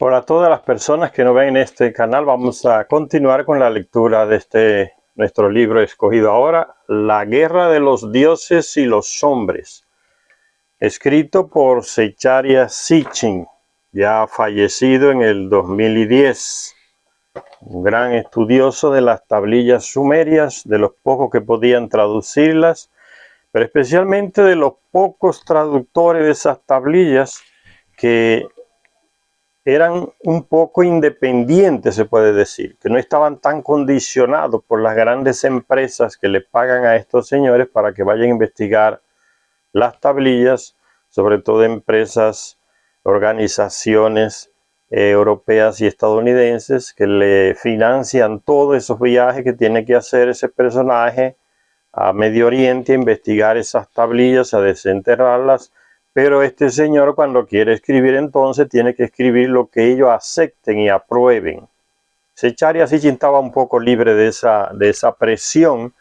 Hola a todas las personas que nos ven en este canal. Vamos a continuar con la lectura de nuestro libro escogido ahora, La Guerra de los Dioses y los Hombres, escrito por Zecharia Sitchin, ya fallecido en el 2010, un gran estudioso de las tablillas sumerias, de los pocos que podían traducirlas, pero especialmente de los pocos traductores de esas tablillas que eran un poco independientes, se puede decir, que no estaban tan condicionados por las grandes empresas que le pagan a estos señores para que vayan a investigar las tablillas, sobre todo empresas, organizaciones europeas y estadounidenses que le financian todos esos viajes que tiene que hacer ese personaje a Medio Oriente a investigar esas tablillas, a desenterrarlas. Pero este señor, cuando quiere escribir, entonces tiene que escribir lo que ellos acepten y aprueben. Zecharia Sitchin estaba un poco libre de esa presión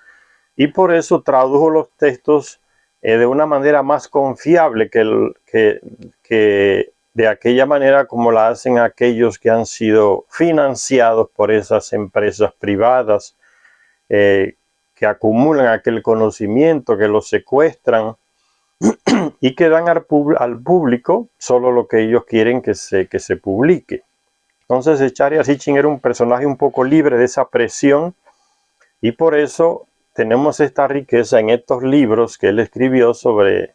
y por eso tradujo los textos de una manera más confiable que de aquella manera como la hacen aquellos que han sido financiados por esas empresas privadas que acumulan aquel conocimiento, que lo secuestran y que dan al público solo lo que ellos quieren que se publique. Entonces Zecharia Sitchin era un personaje un poco libre de esa presión y por eso tenemos esta riqueza en estos libros que él escribió sobre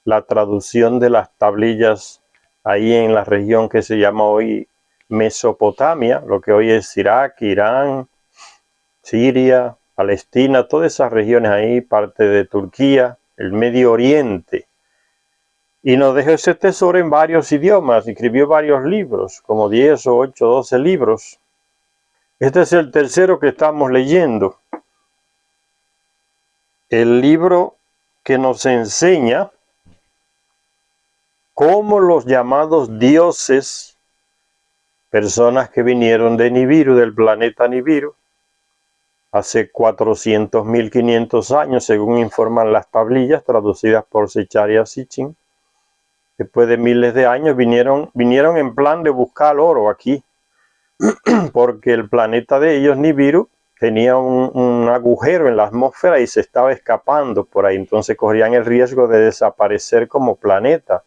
la traducción de las tablillas ahí en la región que se llama hoy Mesopotamia, lo que hoy es Irak, Irán, Siria, Palestina, todas esas regiones ahí, parte de Turquía, el Medio Oriente. Y nos dejó ese tesoro en varios idiomas, escribió varios libros, como 10 o 8, 12 libros. Este es el tercero que estamos leyendo. El libro que nos enseña cómo los llamados dioses, personas que vinieron de Nibiru, del planeta Nibiru, hace 400.000, 500 años, según informan las tablillas traducidas por Zecharia Sitchin, después de miles de años vinieron en plan de buscar oro aquí, porque el planeta de ellos, Nibiru, tenía un agujero en la atmósfera y se estaba escapando por ahí. Entonces corrían el riesgo de desaparecer como planeta,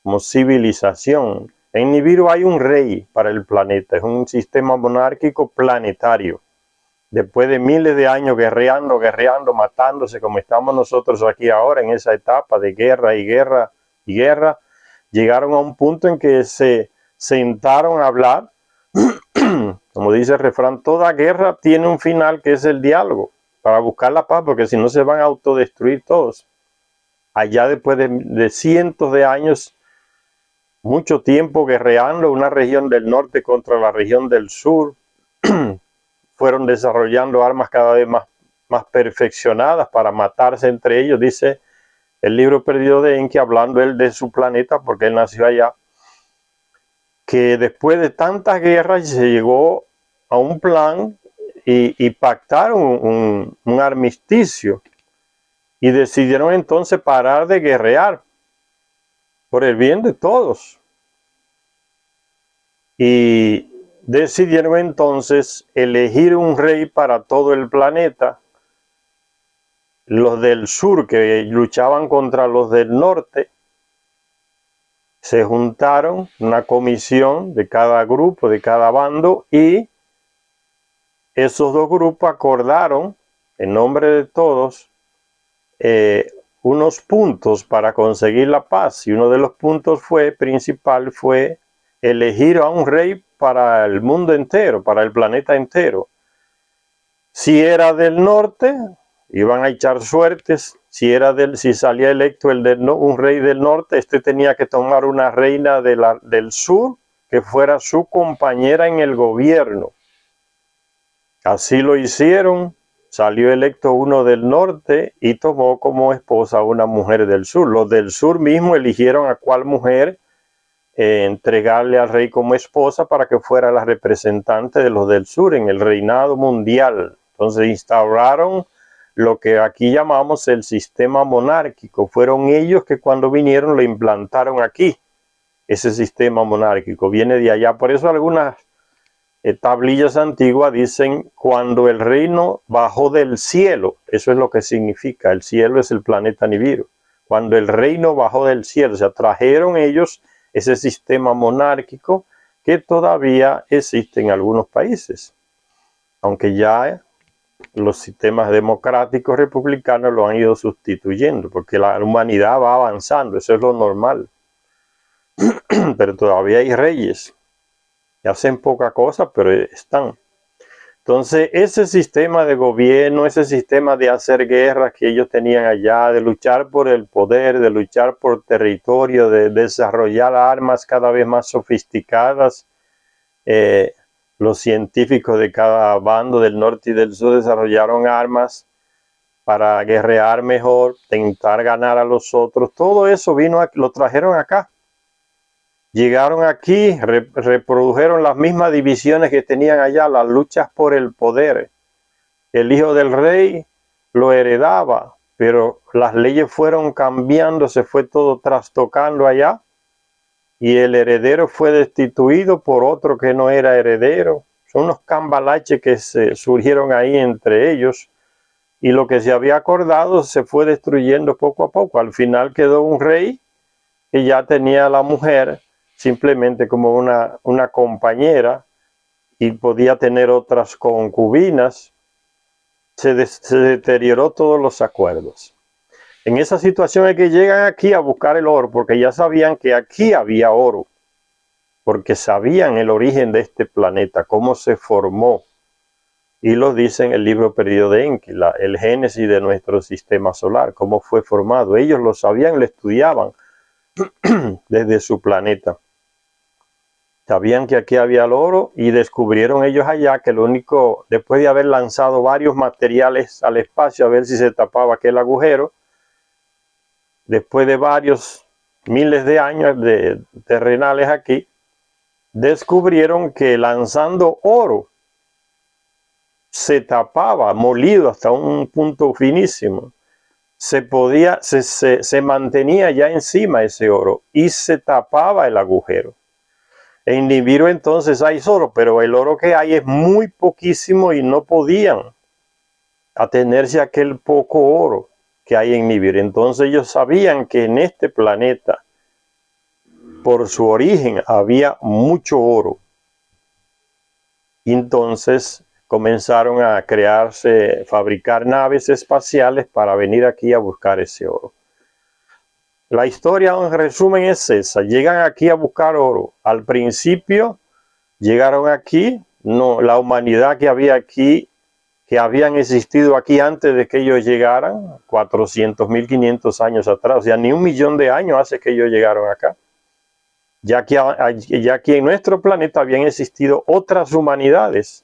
como civilización. En Nibiru hay un rey para el planeta, es un sistema monárquico planetario. Después de miles de años guerreando, matándose, como estamos nosotros aquí ahora en esa etapa de guerra y guerra y guerra, llegaron a un punto en que se sentaron a hablar. Como dice el refrán, toda guerra tiene un final que es el diálogo, para buscar la paz, porque si no se van a autodestruir todos. Allá después de cientos de años, mucho tiempo guerreando, una región del norte contra la región del sur, fueron desarrollando armas cada vez más perfeccionadas para matarse entre ellos. Dice el libro perdido de Enki, hablando él de su planeta, porque él nació allá, que después de tantas guerras se llegó a un plan y pactaron un armisticio y decidieron entonces parar de guerrear por el bien de todos. Y decidieron entonces elegir un rey para todo el planeta. Los del sur, que luchaban contra los del norte, se juntaron, una comisión de cada grupo, de cada bando, y esos dos grupos acordaron, en nombre de todos, unos puntos para conseguir la paz. Y uno de los puntos principal fue elegir a un rey para el mundo entero, para el planeta entero. Si era del norte, iban a echar suertes. Si salía electo un rey del norte, tenía que tomar una reina del sur que fuera su compañera en el gobierno. Así lo hicieron. Salió electo uno del norte y tomó como esposa a una mujer del sur. Los del sur mismo eligieron a cuál mujer entregarle al rey como esposa para que fuera la representante de los del sur en el reinado mundial. Entonces instauraron lo que aquí llamamos el sistema monárquico. Fueron ellos que cuando vinieron lo implantaron aquí. ese sistema monárquico, viene de allá. Por eso algunas tablillas antiguas dicen cuando el reino bajó del cielo. Eso es lo que significa. El cielo es el planeta Nibiru. Cuando el reino bajó del cielo, o sea, trajeron ellos ese sistema monárquico que todavía existe en algunos países. Aunque ya los sistemas democráticos republicanos lo han ido sustituyendo, porque la humanidad va avanzando, eso es lo normal. Pero todavía hay reyes que hacen poca cosa, pero están. Entonces, ese sistema de gobierno, ese sistema de hacer guerras que ellos tenían allá, de luchar por el poder, de luchar por territorio, de desarrollar armas cada vez más sofisticadas, los científicos de cada bando del norte y del sur desarrollaron armas para guerrear mejor, intentar ganar a los otros. Todo eso lo trajeron acá. Llegaron aquí, reprodujeron las mismas divisiones que tenían allá, las luchas por el poder. El hijo del rey lo heredaba, pero las leyes fueron cambiando, se fue todo trastocando allá. Y el heredero fue destituido por otro que no era heredero. Son unos cambalaches que se surgieron ahí entre ellos. Y lo que se había acordado se fue destruyendo poco a poco. Al final quedó un rey que ya tenía a la mujer simplemente como una compañera y podía tener otras concubinas. Se deterioró todos los acuerdos. En esa situación es que llegan aquí a buscar el oro, porque ya sabían que aquí había oro, porque sabían el origen de este planeta, cómo se formó. Y lo dice en el libro perdido de Enki, el génesis de nuestro sistema solar, cómo fue formado. Ellos lo sabían, lo estudiaban desde su planeta. Sabían que aquí había el oro y descubrieron ellos allá que lo único, después de haber lanzado varios materiales al espacio a ver si se tapaba aquel agujero, después de varios miles de años de terrenales aquí, descubrieron que lanzando oro se tapaba, molido hasta un punto finísimo, se mantenía ya encima ese oro y se tapaba el agujero. En Nibiru entonces hay oro, pero el oro que hay es muy poquísimo y no podían atenerse a aquel poco oro que hay en Nibiru. Entonces ellos sabían que en este planeta, por su origen, había mucho oro. Y entonces comenzaron a fabricar naves espaciales para venir aquí a buscar ese oro. La historia en resumen es esa: llegan aquí a buscar oro. Al principio llegaron aquí, no, la humanidad que había aquí, que habían existido aquí antes de que ellos llegaran, 400.000, 500 años atrás, o sea, ni 1.000.000 de años hace que ellos llegaron acá. Ya que en nuestro planeta habían existido otras humanidades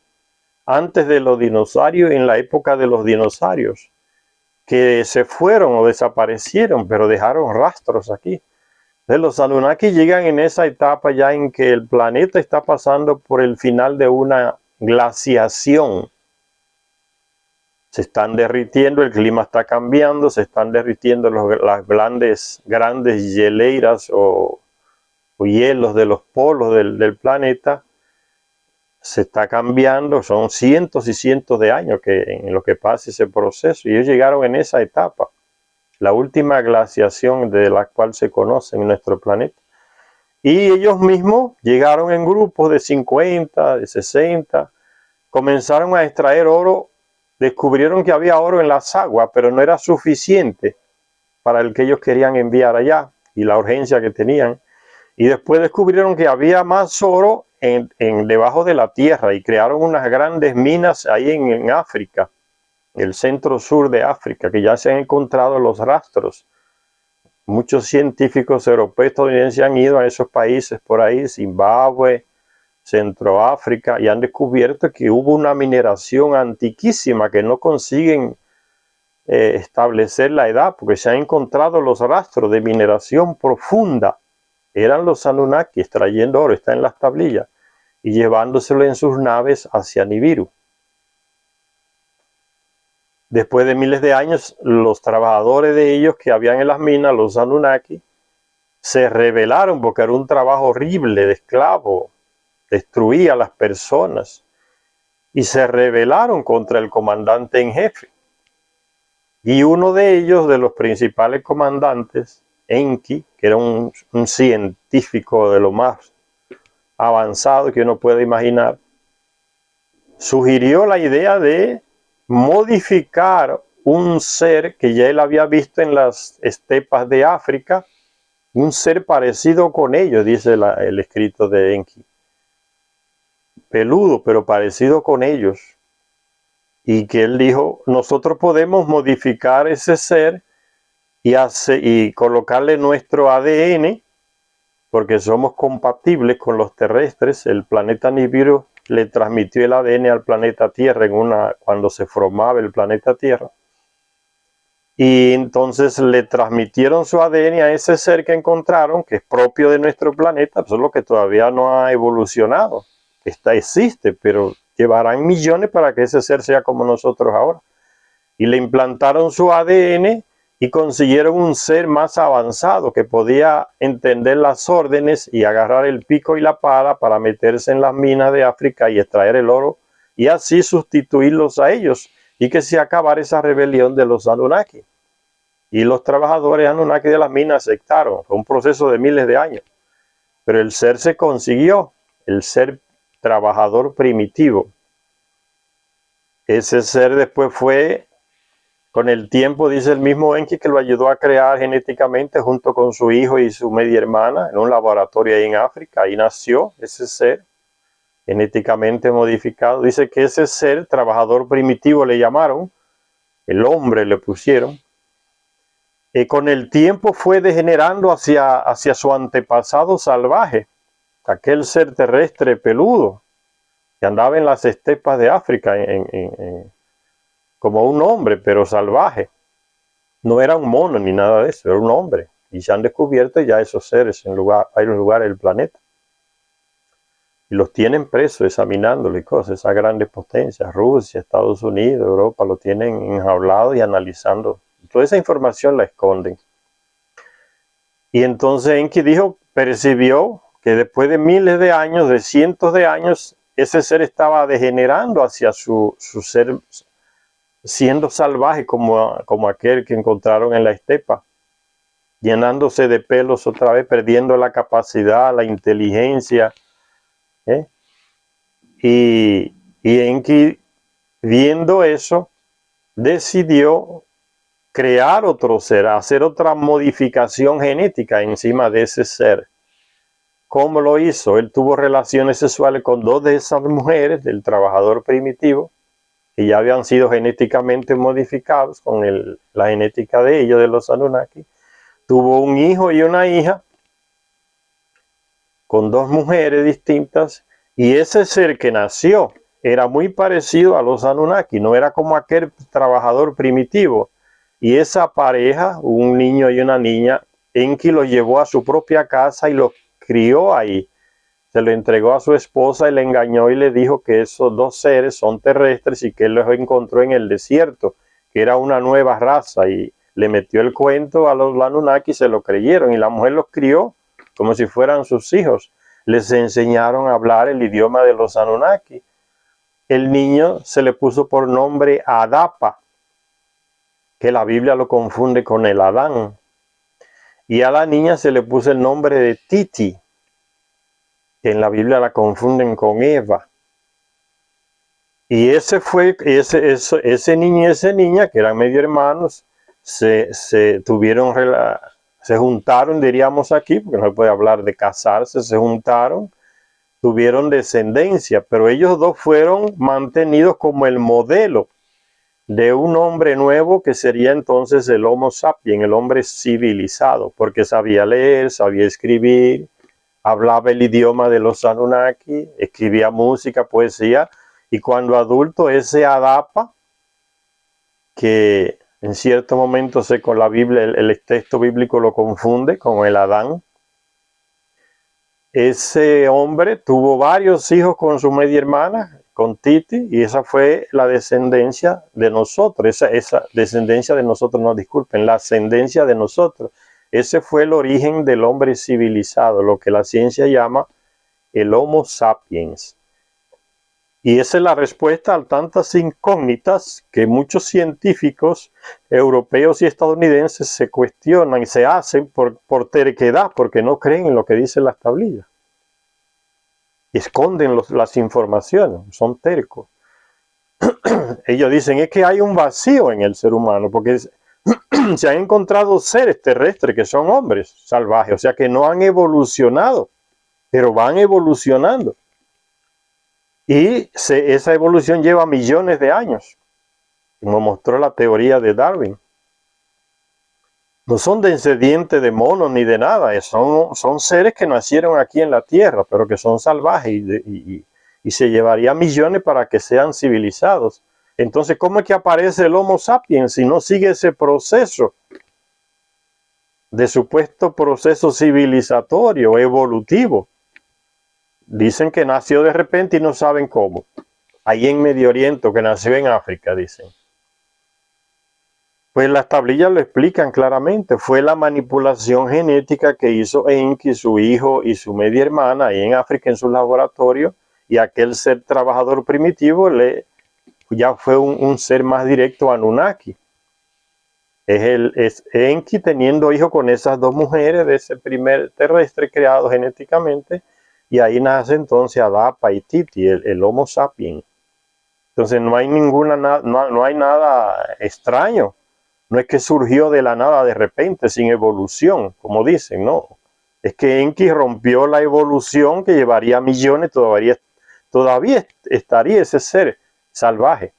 antes de los dinosaurios, en la época de los dinosaurios, que se fueron o desaparecieron, pero dejaron rastros aquí. Entonces, los Anunnaki llegan en esa etapa ya en que el planeta está pasando por el final de una glaciación. Se están derritiendo, el clima está cambiando, se están derritiendo las grandes hieleiras o hielos de los polos del planeta. Se está cambiando, son cientos y cientos de años en lo que pasa ese proceso, y ellos llegaron en esa etapa, la última glaciación de la cual se conoce en nuestro planeta. Y ellos mismos llegaron en grupos de 50, de 60, comenzaron a extraer oro, descubrieron que había oro en las aguas, pero no era suficiente para el que ellos querían enviar allá y la urgencia que tenían. Y después descubrieron que había más oro debajo de la tierra y crearon unas grandes minas ahí en África, el centro sur de África, que ya se han encontrado los rastros. Muchos científicos europeos estadounidenses han ido a esos países por ahí, Zimbabue, Centroáfrica, y han descubierto que hubo una mineración antiquísima que no consiguen establecer la edad, porque se han encontrado los rastros de mineración profunda. Eran los Anunnaki extrayendo oro, está en las tablillas, y llevándoselo en sus naves hacia Nibiru. Después de miles de años, los trabajadores de ellos que habían en las minas, los Anunnaki, se rebelaron porque era un trabajo horrible de esclavo, destruía a las personas, y se rebelaron contra el comandante en jefe. Y uno de ellos, de los principales comandantes, Enki, que era un científico de lo más avanzado que uno puede imaginar, sugirió la idea de modificar un ser que ya él había visto en las estepas de África, un ser parecido con ellos, dice el escrito de Enki. Peludo, pero parecido con ellos. Y que él dijo, nosotros podemos modificar ese ser y colocarle nuestro ADN, porque somos compatibles con los terrestres. El planeta Nibiru le transmitió el ADN al planeta Tierra cuando se formaba el planeta Tierra. Y entonces le transmitieron su ADN a ese ser que encontraron, que es propio de nuestro planeta, solo que todavía no ha evolucionado. Existe, pero llevarán millones para que ese ser sea como nosotros ahora. Y le implantaron su ADN y consiguieron un ser más avanzado que podía entender las órdenes y agarrar el pico y la pala para meterse en las minas de África y extraer el oro y así sustituirlos a ellos y que se acabara esa rebelión de los Anunnaki. Y los trabajadores Anunnaki de las minas aceptaron. Fue un proceso de miles de años. Pero el ser se consiguió, el ser trabajador primitivo. Ese ser después fue, con el tiempo, dice el mismo Enki, que lo ayudó a crear genéticamente junto con su hijo y su media hermana en un laboratorio ahí en África. Ahí nació ese ser genéticamente modificado. Dice que ese ser trabajador primitivo le llamaron, el hombre le pusieron. Con el tiempo fue degenerando hacia su antepasado salvaje, aquel ser terrestre peludo que andaba en las estepas de África como un hombre, pero salvaje. No era un mono ni nada de eso, era un hombre. Y se han descubierto ya esos seres en varios lugares del planeta. Y los tienen presos, examinándolo y cosas, esas grandes potencias, Rusia, Estados Unidos, Europa, lo tienen enjaulado y analizando. Toda esa información la esconden. Y entonces Enki percibió que después de miles de años, de cientos de años, ese ser estaba degenerando hacia su ser, siendo salvaje como aquel que encontraron en la estepa, llenándose de pelos otra vez, perdiendo la capacidad, la inteligencia. Y Enki, viendo eso, decidió crear otro ser, hacer otra modificación genética encima de ese ser. ¿Cómo lo hizo? Él tuvo relaciones sexuales con dos de esas mujeres del trabajador primitivo, que ya habían sido genéticamente modificados con la genética de ellos, de los Anunnaki. Tuvo un hijo y una hija con dos mujeres distintas, y ese ser que nació era muy parecido a los Anunnaki, no era como aquel trabajador primitivo. Y esa pareja, un niño y una niña, Enki los llevó a su propia casa y los crió ahí. Se lo entregó a su esposa y le engañó y le dijo que esos dos seres son terrestres y que él los encontró en el desierto, que era una nueva raza, y le metió el cuento a los Anunnaki y se lo creyeron, y la mujer los crió como si fueran sus hijos. Les enseñaron a hablar el idioma de los Anunnaki. El niño se le puso por nombre Adapa, que la Biblia lo confunde con el Adán. Y a la niña se le puso el nombre de Titi, que en la Biblia la confunden con Eva. Y ese niño y esa niña, que eran medio hermanos, se juntaron, diríamos aquí, porque no se puede hablar de casarse, se juntaron, tuvieron descendencia, pero ellos dos fueron mantenidos como el modelo de un hombre nuevo que sería entonces el Homo sapiens, el hombre civilizado, porque sabía leer, sabía escribir, hablaba el idioma de los Anunnaki, escribía música, poesía, y cuando adulto ese Adapa, que en cierto momento con la Biblia, el texto bíblico lo confunde con el Adán, ese hombre tuvo varios hijos con su media hermana, con Titi, y esa fue la descendencia de nosotros, esa descendencia de nosotros, no, disculpen, la ascendencia de nosotros. Ese fue el origen del hombre civilizado, lo que la ciencia llama el Homo sapiens. Y esa es la respuesta a tantas incógnitas que muchos científicos europeos y estadounidenses se cuestionan y se hacen por terquedad, porque no creen en lo que dicen las tablillas. Y esconden las informaciones, son tercos. Ellos dicen es que hay un vacío en el ser humano, porque se han encontrado seres terrestres que son hombres salvajes, o sea que no han evolucionado, pero van evolucionando. Y esa evolución lleva millones de años, como mostró la teoría de Darwin. No son descendientes de monos ni de nada, son seres que nacieron aquí en la Tierra, pero que son salvajes y se llevaría millones para que sean civilizados. Entonces, ¿cómo es que aparece el Homo sapiens si no sigue ese proceso de supuesto proceso civilizatorio, evolutivo? Dicen que nació de repente y no saben cómo. Ahí en Medio Oriente, que nació en África, dicen. Pues las tablillas lo explican claramente. Fue la manipulación genética que hizo Enki, su hijo y su media hermana, ahí en África en su laboratorio, y aquel ser trabajador primitivo ya fue un ser más directo, Anunnaki. Es Enki teniendo hijos con esas dos mujeres de ese primer terrestre creado genéticamente, y ahí nace entonces Adá Paititi, el Homo sapiens. Entonces no hay no hay nada extraño. No es que surgió de la nada de repente, sin evolución, como dicen, no. Es que Enki rompió la evolución que llevaría millones, todavía estaría ese ser salvaje.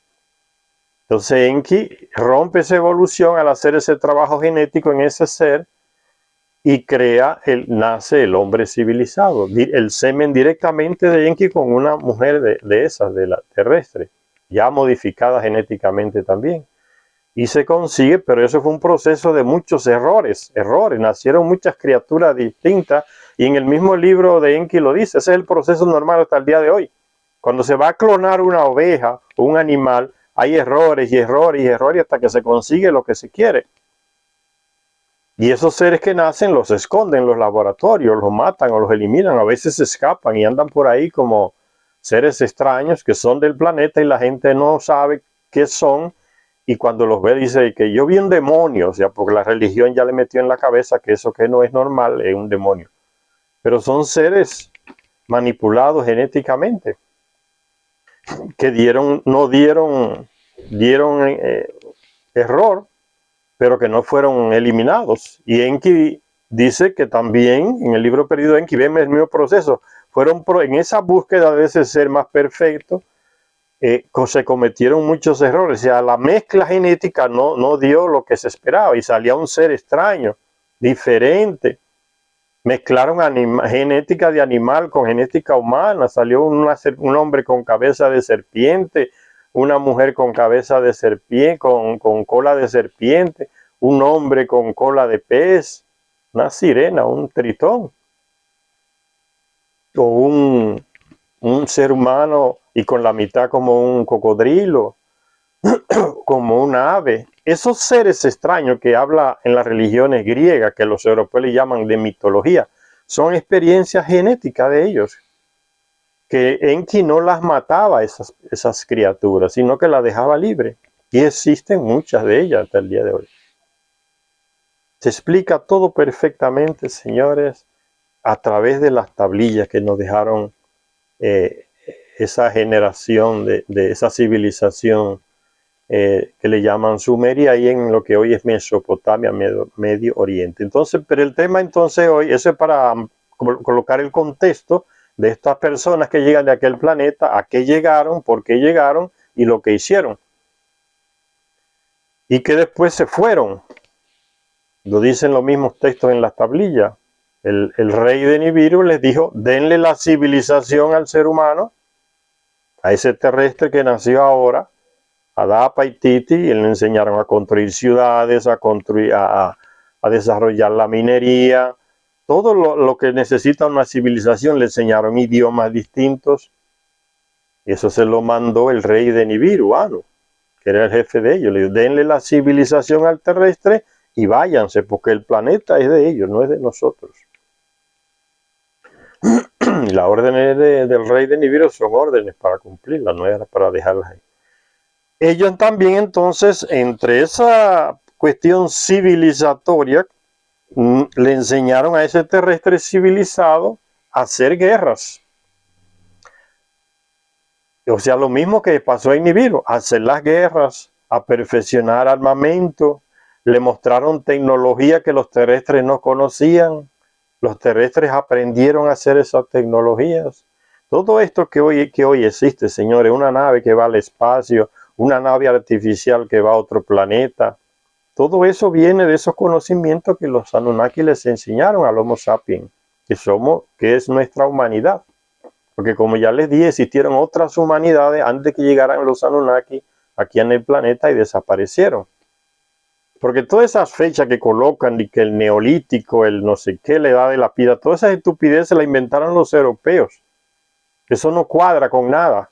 Entonces Enki rompe esa evolución al hacer ese trabajo genético en ese ser y nace el hombre civilizado. El semen directamente de Enki con una mujer de esas, de la terrestre, ya modificada genéticamente también. Y se consigue, pero eso fue un proceso de muchos errores, nacieron muchas criaturas distintas, y en el mismo libro de Enki lo dice, ese es el proceso normal hasta el día de hoy. Cuando se va a clonar una oveja o un animal, hay errores y errores y errores hasta que se consigue lo que se quiere. Y esos seres que nacen los esconden en los laboratorios, los matan o los eliminan, a veces se escapan y andan por ahí como seres extraños que son del planeta y la gente no sabe qué son. Y cuando los ve dice que yo vi un demonio, o sea, porque la religión ya le metió en la cabeza que eso que no es normal es un demonio. Pero son seres manipulados genéticamente, que dieron error, pero que no fueron eliminados. Y Enki dice que también, en el libro perdido de Enki, vemos el mismo proceso. En esa búsqueda de ese ser más perfecto, se cometieron muchos errores. O sea, la mezcla genética no dio lo que se esperaba y salía un ser extraño, diferente. Mezclaron genética de animal con genética humana. Salió un hombre con cabeza de serpiente, una mujer con cabeza de serpiente, con cola de serpiente, un hombre con cola de pez, una sirena, un tritón, o un ser humano y con la mitad como un cocodrilo, como un ave. Esos seres extraños que habla en las religiones griegas, que los europeos le llaman de mitología, son experiencias genéticas de ellos, que Enki no las mataba esas criaturas, sino que las dejaba libre. Y existen muchas de ellas hasta el día de hoy. Se explica todo perfectamente, señores, a través de las tablillas que nos dejaron esa generación de esa civilización que le llaman Sumeria, y en lo que hoy es Mesopotamia, Medio Oriente. Entonces, pero el tema entonces hoy, eso es para colocar el contexto de estas personas que llegan de aquel planeta, a qué llegaron, por qué llegaron y lo que hicieron. Y que después se fueron. Lo dicen los mismos textos en las tablillas. El rey de Nibiru les dijo, denle la civilización al ser humano, a ese terrestre que nació ahora, Adá Paititi, y le enseñaron a construir ciudades, a desarrollar la minería, todo lo que necesita una civilización. Le enseñaron idiomas distintos. Eso se lo mandó el rey de Nibiru, Anu, que era el jefe de ellos. Le dijo, denle la civilización al terrestre y váyanse, porque el planeta es de ellos, no es de nosotros. Y las órdenes del rey de Nibiru son órdenes para cumplirlas, no era para dejarlas ahí. Ellos también entonces, entre esa cuestión civilizatoria, le enseñaron a ese terrestre civilizado a hacer guerras. O sea, lo mismo que pasó en Nibiru, hacer las guerras, a perfeccionar armamento. Le mostraron tecnología que los terrestres no conocían. Los terrestres aprendieron a hacer esas tecnologías. Todo esto que hoy existe, señores, una nave que va al espacio, una nave artificial que va a otro planeta, todo eso viene de esos conocimientos que los Anunnaki les enseñaron al Homo sapiens, que es nuestra humanidad. Porque como ya les dije, existieron otras humanidades antes de que llegaran los Anunnaki aquí en el planeta y desaparecieron. Porque todas esas fechas que colocan y que el neolítico, el no sé qué, la edad de la piedra, todas esas estupideces las inventaron los europeos. Eso no cuadra con nada.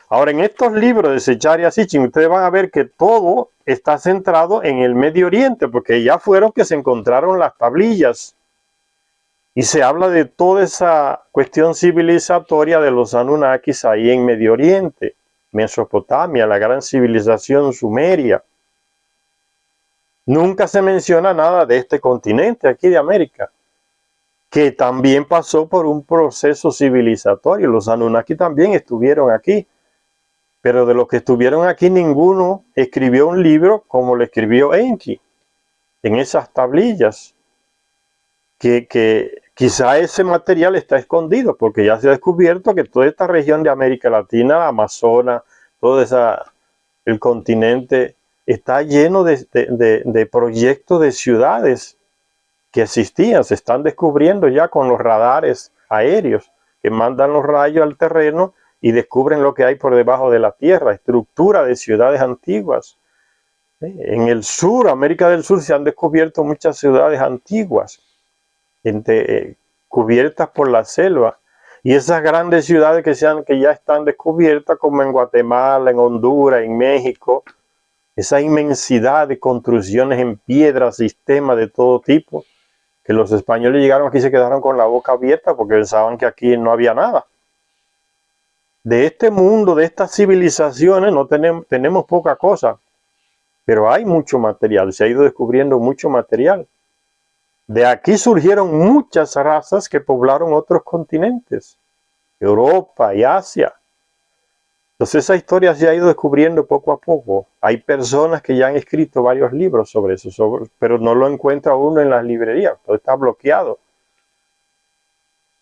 Ahora, en estos libros de Zecharia Sitchin, ustedes van a ver que todo está centrado en el Medio Oriente, porque ya fueron que se encontraron las tablillas. Y se habla de toda esa cuestión civilizatoria de los Anunnakis ahí en Medio Oriente, Mesopotamia, la gran civilización sumeria. Nunca se menciona nada de este continente aquí de América, que también pasó por un proceso civilizatorio. Los Anunnaki también estuvieron aquí, pero de los que estuvieron aquí ninguno escribió un libro como lo escribió Enki, en esas tablillas, que quizá ese material está escondido, porque ya se ha descubierto que toda esta región de América Latina, Amazonas, todo el continente, está lleno de proyectos de ciudades que existían. Se están descubriendo ya con los radares aéreos que mandan los rayos al terreno y descubren lo que hay por debajo de la tierra, estructura de ciudades antiguas. En el sur, América del Sur, se han descubierto muchas ciudades antiguas, cubiertas por la selva. Y esas grandes ciudades que ya están descubiertas, como en Guatemala, en Honduras, en México, esa inmensidad de construcciones en piedra, sistemas de todo tipo, que los españoles llegaron aquí y se quedaron con la boca abierta porque pensaban que aquí no había nada. De este mundo, de estas civilizaciones, no tenemos poca cosa, pero hay mucho material, se ha ido descubriendo mucho material. De aquí surgieron muchas razas que poblaron otros continentes, Europa y Asia. Entonces esa historia se ha ido descubriendo poco a poco. Hay personas que ya han escrito varios libros sobre eso, pero no lo encuentra uno en las librerías, todo está bloqueado.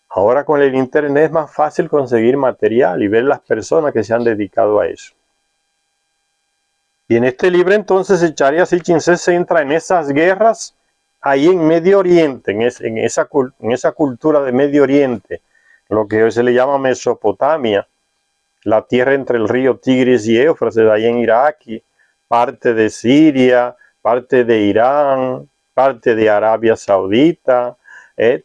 Ahora con el internet es más fácil conseguir material y ver las personas que se han dedicado a eso. Y en este libro entonces Zecharia Sitchin se centra en esas guerras ahí en Medio Oriente, en esa cultura de Medio Oriente, lo que hoy se le llama Mesopotamia, la tierra entre el río Tigris y Éufrates, ahí en Irak, parte de Siria, parte de Irán, parte de Arabia Saudita,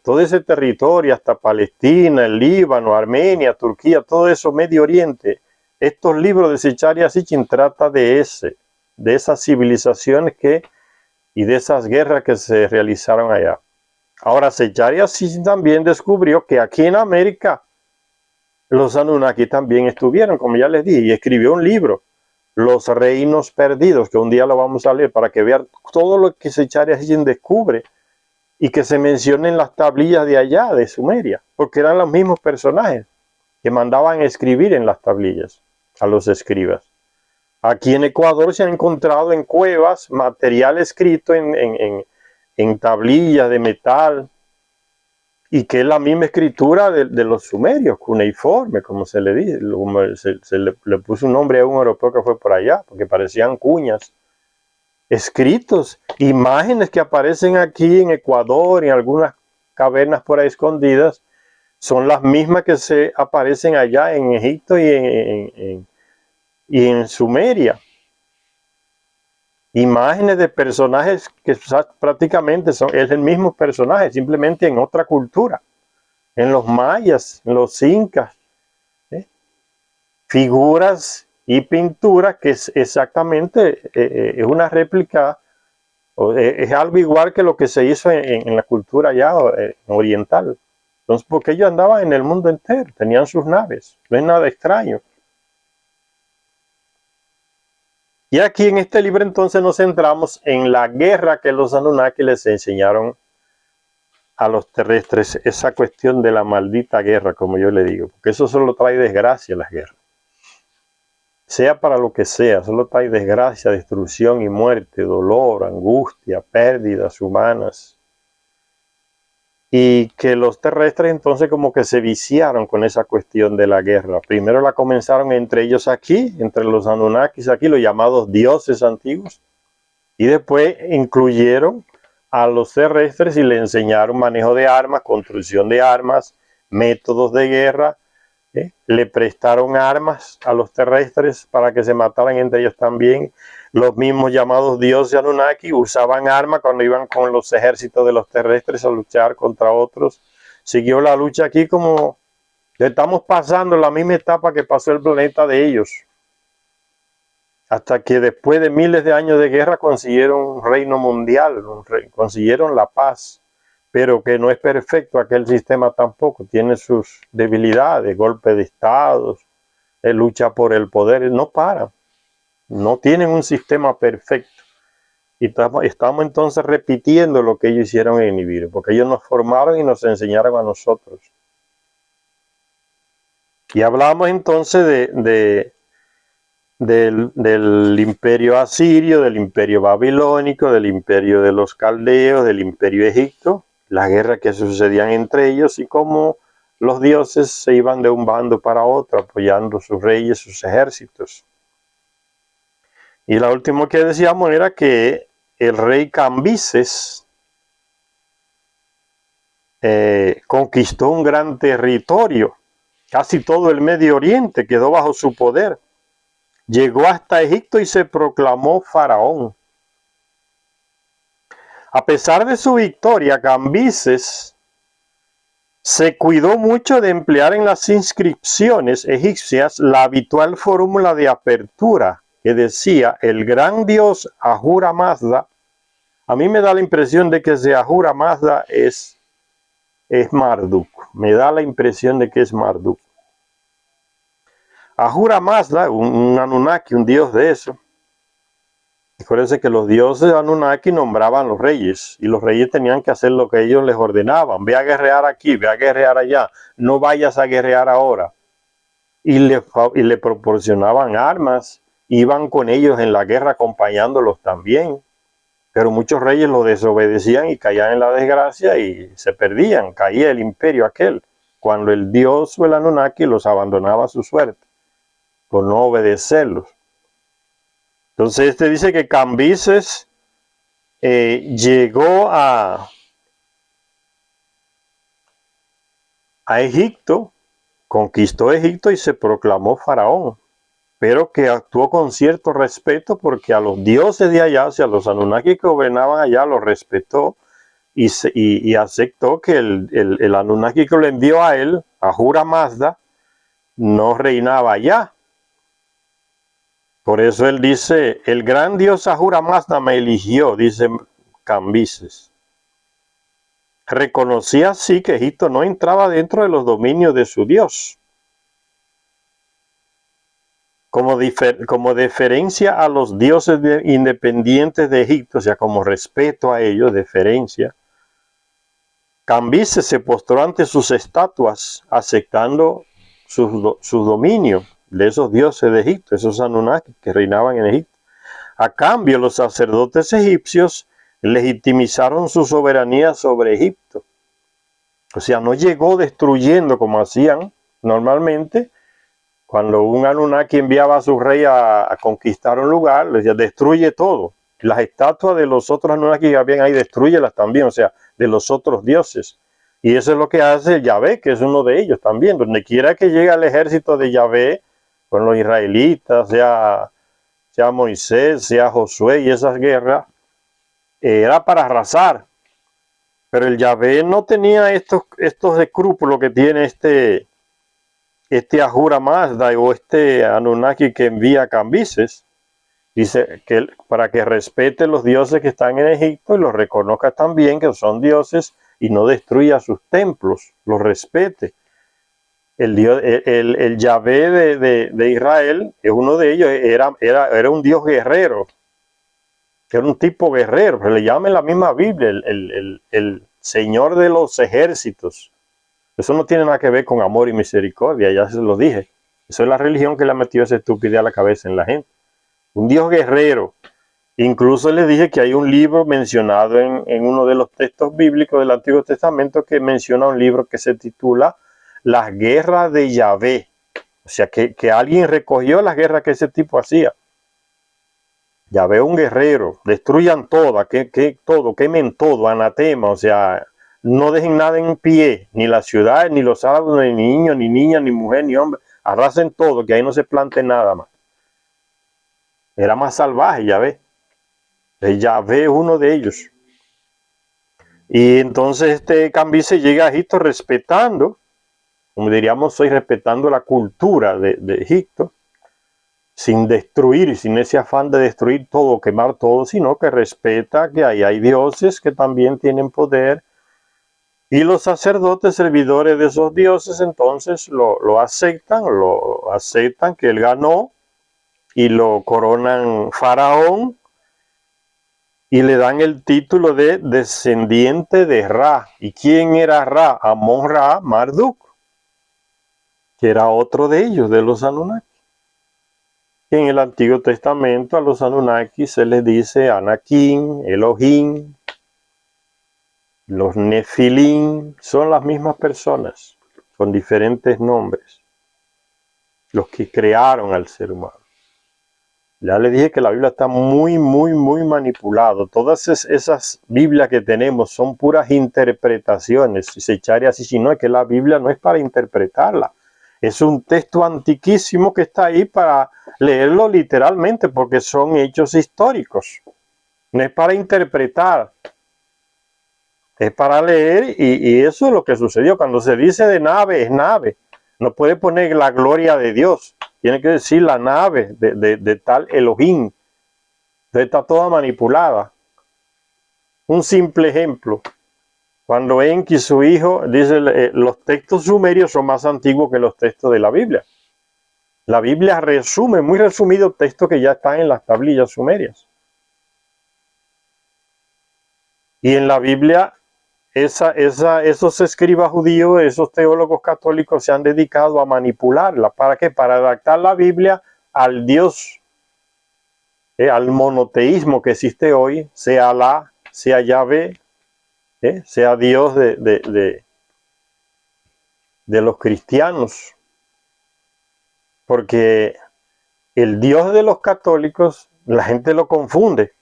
todo ese territorio, hasta Palestina, el Líbano, Armenia, Turquía, todo eso, Medio Oriente. Estos libros de Zecharia Sitchin tratan de esas civilizaciones y de esas guerras que se realizaron allá. Ahora, Zecharia Sitchin también descubrió que aquí en América los Anunnaki también estuvieron, como ya les dije, y escribió un libro, Los Reinos Perdidos, que un día lo vamos a leer para que vean todo lo que Zecharia Sitchin descubre y que se menciona en las tablillas de allá, de Sumeria, porque eran los mismos personajes que mandaban escribir en las tablillas a los escribas. Aquí en Ecuador se ha encontrado en cuevas material escrito en tablillas de metal, y que es la misma escritura de los sumerios, cuneiforme, como se le dice, se le puso un nombre a un europeo que fue por allá, porque parecían cuñas. Escritos, imágenes que aparecen aquí en Ecuador, en algunas cavernas por ahí escondidas, son las mismas que se aparecen allá en Egipto y en Sumeria. Imágenes de personajes que prácticamente es el mismo personaje, simplemente en otra cultura. En los mayas, en los incas. Figuras y pinturas que es exactamente es una réplica Es algo igual que lo que se hizo en la cultura ya oriental. Entonces, porque ellos andaban en el mundo entero, tenían sus naves, no es nada extraño. Y aquí en este libro entonces nos centramos en la guerra que los Anunnaki les enseñaron a los terrestres, esa cuestión de la maldita guerra, como yo le digo, porque eso solo trae desgracia, las guerras. Sea para lo que sea, solo trae desgracia, destrucción y muerte, dolor, angustia, pérdidas humanas. Y que los terrestres entonces como que se viciaron con esa cuestión de la guerra. Primero la comenzaron entre ellos aquí, entre los Anunnakis aquí, los llamados dioses antiguos, y después incluyeron a los terrestres y le enseñaron manejo de armas, construcción de armas, métodos de guerra. Le prestaron armas a los terrestres para que se mataran entre ellos también. Los mismos llamados dioses Anunnaki usaban armas cuando iban con los ejércitos de los terrestres a luchar contra otros. Siguió la lucha aquí como estamos pasando la misma etapa que pasó el planeta de ellos. Hasta que después de miles de años de guerra consiguieron un reino mundial, consiguieron la paz. Pero que no es perfecto aquel sistema tampoco, tiene sus debilidades, golpe de estados, lucha por el poder, no paran, no tienen un sistema perfecto. Y estamos entonces repitiendo lo que ellos hicieron en Nibiru, porque ellos nos formaron y nos enseñaron a nosotros. Y hablamos entonces del imperio asirio, del imperio babilónico, del imperio de los caldeos, del imperio egipto, las guerras que sucedían entre ellos y cómo los dioses se iban de un bando para otro apoyando sus reyes, sus ejércitos. Y lo último que decíamos era que el rey Cambises conquistó un gran territorio, casi todo el Medio Oriente quedó bajo su poder. Llegó hasta Egipto y se proclamó faraón. A pesar de su victoria, Cambises se cuidó mucho de emplear en las inscripciones egipcias la habitual fórmula de apertura que decía el gran dios Ahura Mazda. A mí me da la impresión de que ese Ahura Mazda es Marduk. Me da la impresión de que es Marduk. Ahura Mazda, un Anunnaki, un dios de eso. Acuérdense que los dioses Anunnaki nombraban los reyes y los reyes tenían que hacer lo que ellos les ordenaban. Ve a guerrear aquí, ve a guerrear allá, no vayas a guerrear ahora. Y le proporcionaban armas, iban con ellos en la guerra acompañándolos también. Pero muchos reyes los desobedecían y caían en la desgracia y se perdían, caía el imperio aquel, cuando el dios o el Anunnaki los abandonaba a su suerte, por no obedecerlos. Entonces dice que Cambises llegó a Egipto, conquistó Egipto y se proclamó faraón, pero que actuó con cierto respeto porque a los dioses de allá, o sea, a los Anunnaki que gobernaban allá, los respetó y aceptó que el Anunnaki que lo envió a él, Ahura Mazda, no reinaba allá. Por eso él dice, el gran dios Ahura Mazda me eligió, dice Cambises. Reconocía así que Egipto no entraba dentro de los dominios de su dios. Como deferencia a los dioses independientes de Egipto, o sea, como respeto a ellos, deferencia, Cambises se postró ante sus estatuas, aceptando su dominio de esos dioses de Egipto, esos Anunnaki que reinaban en Egipto. A cambio, los sacerdotes egipcios legitimizaron su soberanía sobre Egipto. O sea, no llegó destruyendo como hacían normalmente. Cuando un Anunnaki enviaba a su rey a conquistar un lugar, le decía, destruye todo. Las estatuas de los otros Anunnaki que habían ahí, destruyelas también, o sea, de los otros dioses. Y eso es lo que hace Yahvé, que es uno de ellos también. Donde quiera que llegue el ejército de Yahvé, con los israelitas, sea Moisés, sea Josué y esas guerras, era para arrasar. Pero el Yahvé no tenía estos escrúpulos que tiene este Ahura Mazda o este Anunnaki que envía a Cambises. Dice que para que respete los dioses que están en Egipto y los reconozca también que son dioses y no destruya sus templos, los respete. El Dios, el Yahvé de Israel, es uno de ellos, era un Dios guerrero, que era un tipo guerrero, pero le llama en la misma Biblia el Señor de los ejércitos. Eso no tiene nada que ver con amor y misericordia, ya se lo dije. Eso es la religión que le ha metido esa estupidez a la cabeza en la gente. Un Dios guerrero. Incluso les dije que hay un libro mencionado en uno de los textos bíblicos del Antiguo Testamento que menciona un libro que se titula Las guerras de Yahvé. O sea, que alguien recogió las guerras que ese tipo hacía. Yahvé es un guerrero. Destruyan todo, todo, quemen todo, anatema. O sea, no dejen nada en pie, ni las ciudades, ni los árboles, ni niños, ni niñas, ni mujer, ni hombre. Arrasen todo, que ahí no se plante nada más. Era más salvaje, Yahvé. Yahvé es uno de ellos. Y entonces Cambises llega a Egipto respetando, como diríamos hoy, respetando la cultura de Egipto, sin destruir, sin ese afán de destruir todo, quemar todo, sino que respeta que ahí hay dioses que también tienen poder. Y los sacerdotes servidores de esos dioses entonces lo aceptan que él ganó y lo coronan faraón. Y le dan el título de descendiente de Ra. ¿Y quién era Ra? Amón-Ra, Marduk, que era otro de ellos, de los Anunnaki. En el Antiguo Testamento a los Anunnaki se les dice Anakim, Elohim, los Nefilim, son las mismas personas, con diferentes nombres, los que crearon al ser humano. Ya le dije que la Biblia está muy manipulado. Todas esas Biblias que tenemos son puras interpretaciones. Si se echara así, si no, es que la Biblia no es para interpretarla. Es un texto antiquísimo que está ahí para leerlo literalmente, porque son hechos históricos. No es para interpretar. Es para leer y eso es lo que sucedió. Cuando se dice de nave, es nave. No puede poner la gloria de Dios. Tiene que decir la nave de tal Elohim. Está toda manipulada. Un simple ejemplo. Cuando Enki, su hijo, dice los textos sumerios son más antiguos que los textos de la Biblia. La Biblia resume, muy resumido, textos que ya están en las tablillas sumerias. Y en la Biblia, esos escribas judíos, esos teólogos católicos se han dedicado a manipularla. ¿Para qué? Para adaptar la Biblia al Dios, al monoteísmo que existe hoy, sea Alá, sea Yahvé, sea Dios de los cristianos. Porque el Dios de los católicos, la gente lo confunde.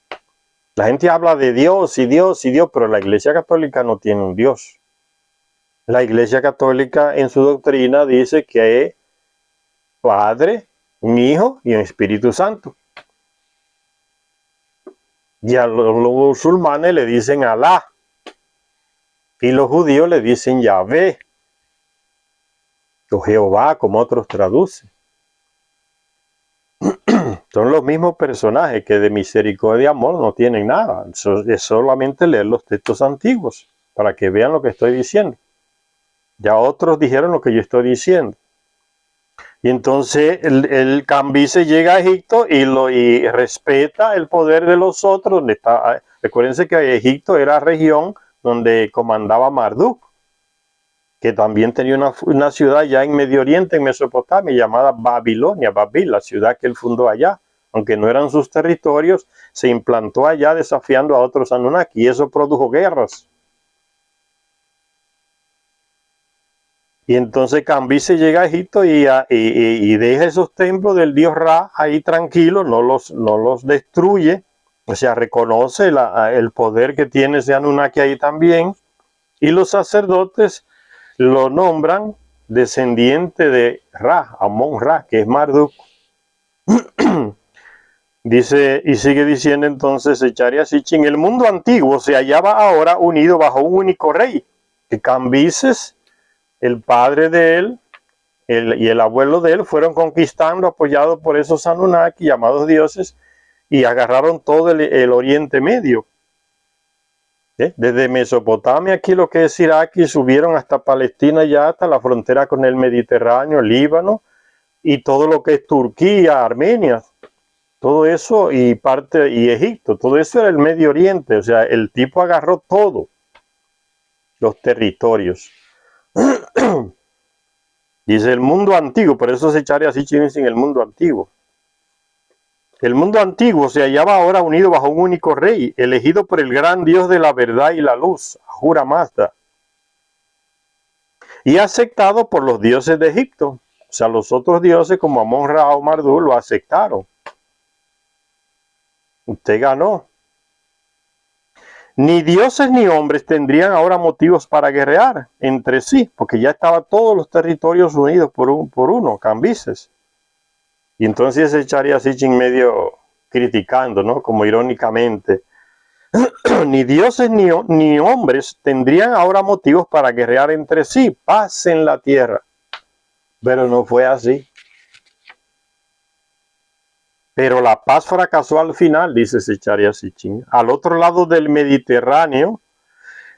La gente habla de Dios y Dios y Dios, pero la Iglesia Católica no tiene un Dios. La Iglesia Católica en su doctrina dice que es Padre, un Hijo y un Espíritu Santo. Y a los musulmanes le dicen Alá. Y los judíos le dicen Yahvé. O Jehová, como otros traducen. Son los mismos personajes que de misericordia y amor no tienen nada. Es solamente leer los textos antiguos para que vean lo que estoy diciendo. Ya otros dijeron lo que yo estoy diciendo. Y entonces el Cambises llega a Egipto y respeta el poder de los otros. Recuérdense que Egipto era región donde comandaba Marduk, que también tenía una ciudad ya en Medio Oriente, en Mesopotamia, llamada Babilonia, Babil, la ciudad que él fundó allá. Aunque no eran sus territorios, se implantó allá desafiando a otros Anunnaki, y eso produjo guerras. Y entonces Cambises llega a Egipto y deja esos templos del dios Ra ahí tranquilos, no los destruye, o sea, reconoce el poder que tiene ese Anunnaki ahí también, y los sacerdotes lo nombran descendiente de Ra, Amón-Ra, que es Marduk. Dice, y sigue diciendo entonces Echariasichi, en el mundo antiguo se hallaba ahora unido bajo un único rey, que Cambises, el padre de él y el abuelo de él fueron conquistando, apoyados por esos Anunnaki llamados dioses, y agarraron todo el Oriente Medio. Desde Mesopotamia, aquí lo que es Irak, y subieron hasta Palestina, ya hasta la frontera con el Mediterráneo, el Líbano, y todo lo que es Turquía, Armenia, todo eso, y Egipto, todo eso era el Medio Oriente. O sea, el tipo agarró todo los territorios. Dice el mundo antiguo, por eso se echaría así en el mundo antiguo. El mundo antiguo se hallaba ahora unido bajo un único rey, elegido por el gran Dios de la verdad y la luz, Ahura Mazda, y aceptado por los dioses de Egipto. O sea, los otros dioses como Amon-Ra o Marduk lo aceptaron. Usted ganó. Ni dioses ni hombres tendrían ahora motivos para guerrear entre sí, porque ya estaban todos los territorios unidos por uno, Cambises. Y entonces se echaría así en medio criticando, ¿no? Como irónicamente. Ni dioses ni hombres tendrían ahora motivos para guerrear entre sí, paz en la tierra. Pero no fue así. Pero la paz fracasó al final, dice Secharia Sitchin. Al otro lado del Mediterráneo,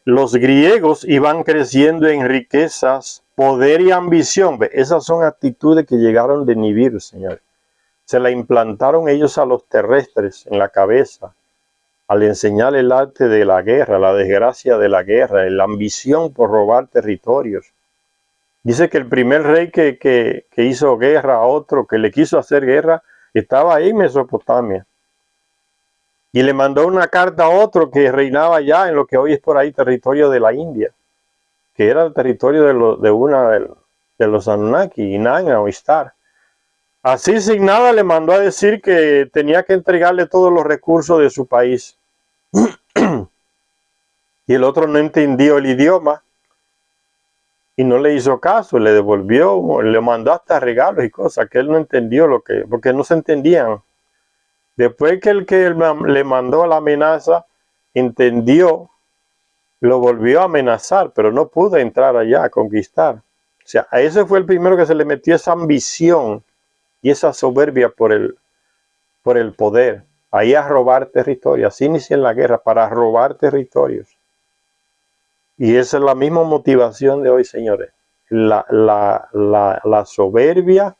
los griegos iban creciendo en riquezas, poder y ambición. Esas son actitudes que llegaron de Nibiru, señores. Se la implantaron ellos a los terrestres en la cabeza, al enseñar el arte de la guerra, la desgracia de la guerra, la ambición por robar territorios. Dice que el primer rey que hizo guerra a otro, que le quiso hacer guerra, estaba ahí en Mesopotamia. Y le mandó una carta a otro que reinaba allá en lo que hoy es por ahí territorio de la India, que era el territorio de los Anunnaki, Inanna o Ishtar. Así sin nada le mandó a decir que tenía que entregarle todos los recursos de su país. Y el otro no entendió el idioma y no le hizo caso, le devolvió, le mandó hasta regalos y cosas que él no entendió porque no se entendían. Después que el que le mandó la amenaza entendió, lo volvió a amenazar, pero no pudo entrar allá a conquistar. O sea, a ese fue el primero que se le metió esa ambición y esa soberbia por el poder, ahí a robar territorio. Así inicia la guerra, para robar territorios. Y esa es la misma motivación de hoy, señores. La soberbia,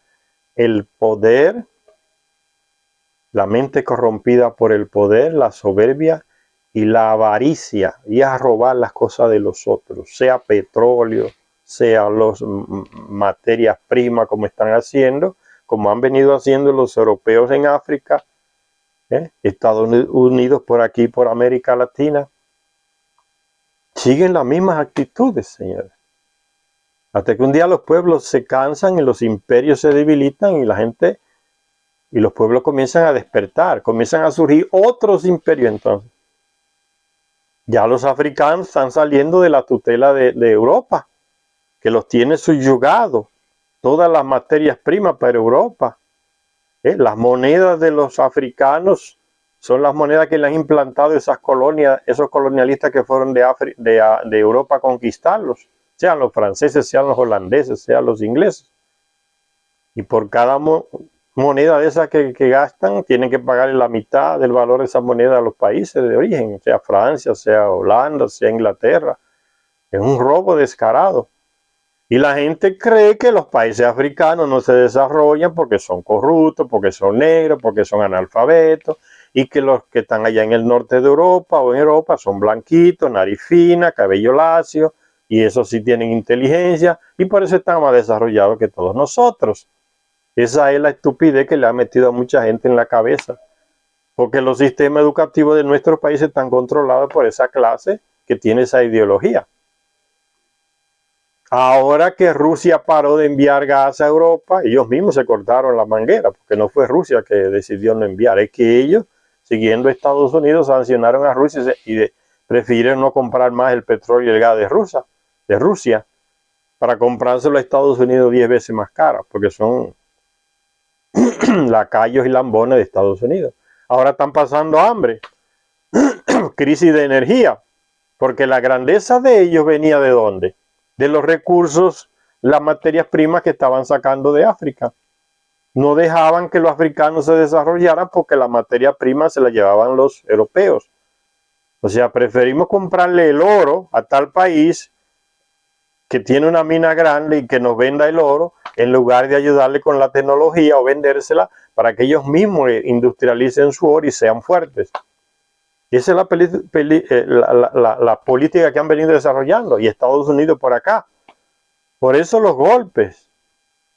el poder, la mente corrompida por el poder, la soberbia y la avaricia, y a robar las cosas de los otros, sea petróleo, sea las materias primas, como están haciendo, como han venido haciendo los europeos en África, Estados Unidos por aquí, por América Latina. Siguen las mismas actitudes, señores. Hasta que un día los pueblos se cansan y los imperios se debilitan y la gente y los pueblos comienzan a despertar, comienzan a surgir otros imperios entonces. Ya los africanos están saliendo de la tutela de Europa, que los tiene subyugados, todas las materias primas para Europa. Las monedas de los africanos son las monedas que le han implantado esas colonias, esos colonialistas que fueron de Europa a conquistarlos, sean los franceses, sean los holandeses, sean los ingleses. Y por cada moneda de esas que gastan, tienen que pagarle la mitad del valor de esa moneda a los países de origen, sea Francia, sea Holanda, sea Inglaterra. Es un robo descarado. Y la gente cree que los países africanos no se desarrollan porque son corruptos, porque son negros, porque son analfabetos, y que los que están allá en el norte de Europa o en Europa son blanquitos, nariz fina, cabello lacio, y esos sí tienen inteligencia, y por eso están más desarrollados que todos nosotros. Esa es la estupidez que le ha metido a mucha gente en la cabeza, porque los sistemas educativos de nuestros países están controlados por esa clase que tiene esa ideología. Ahora que Rusia paró de enviar gas a Europa, ellos mismos se cortaron la manguera, porque no fue Rusia que decidió no enviar, es que ellos, siguiendo a Estados Unidos, sancionaron a Rusia y prefirieron no comprar más el petróleo y el gas de Rusia para comprárselo a Estados Unidos 10 veces más caro, porque son lacayos y lambones de Estados Unidos. Ahora están pasando hambre, crisis de energía, porque la grandeza de ellos venía ¿de dónde? De los recursos, las materias primas que estaban sacando de África. no dejaban que los africanos se desarrollaran porque la materia prima se la llevaban los europeos. O sea, preferimos comprarle el oro a tal país que tiene una mina grande y que nos venda el oro en lugar de ayudarle con la tecnología o vendérsela para que ellos mismos industrialicen su oro y sean fuertes. Y esa es la política que han venido desarrollando y Estados Unidos por acá. Por eso los golpes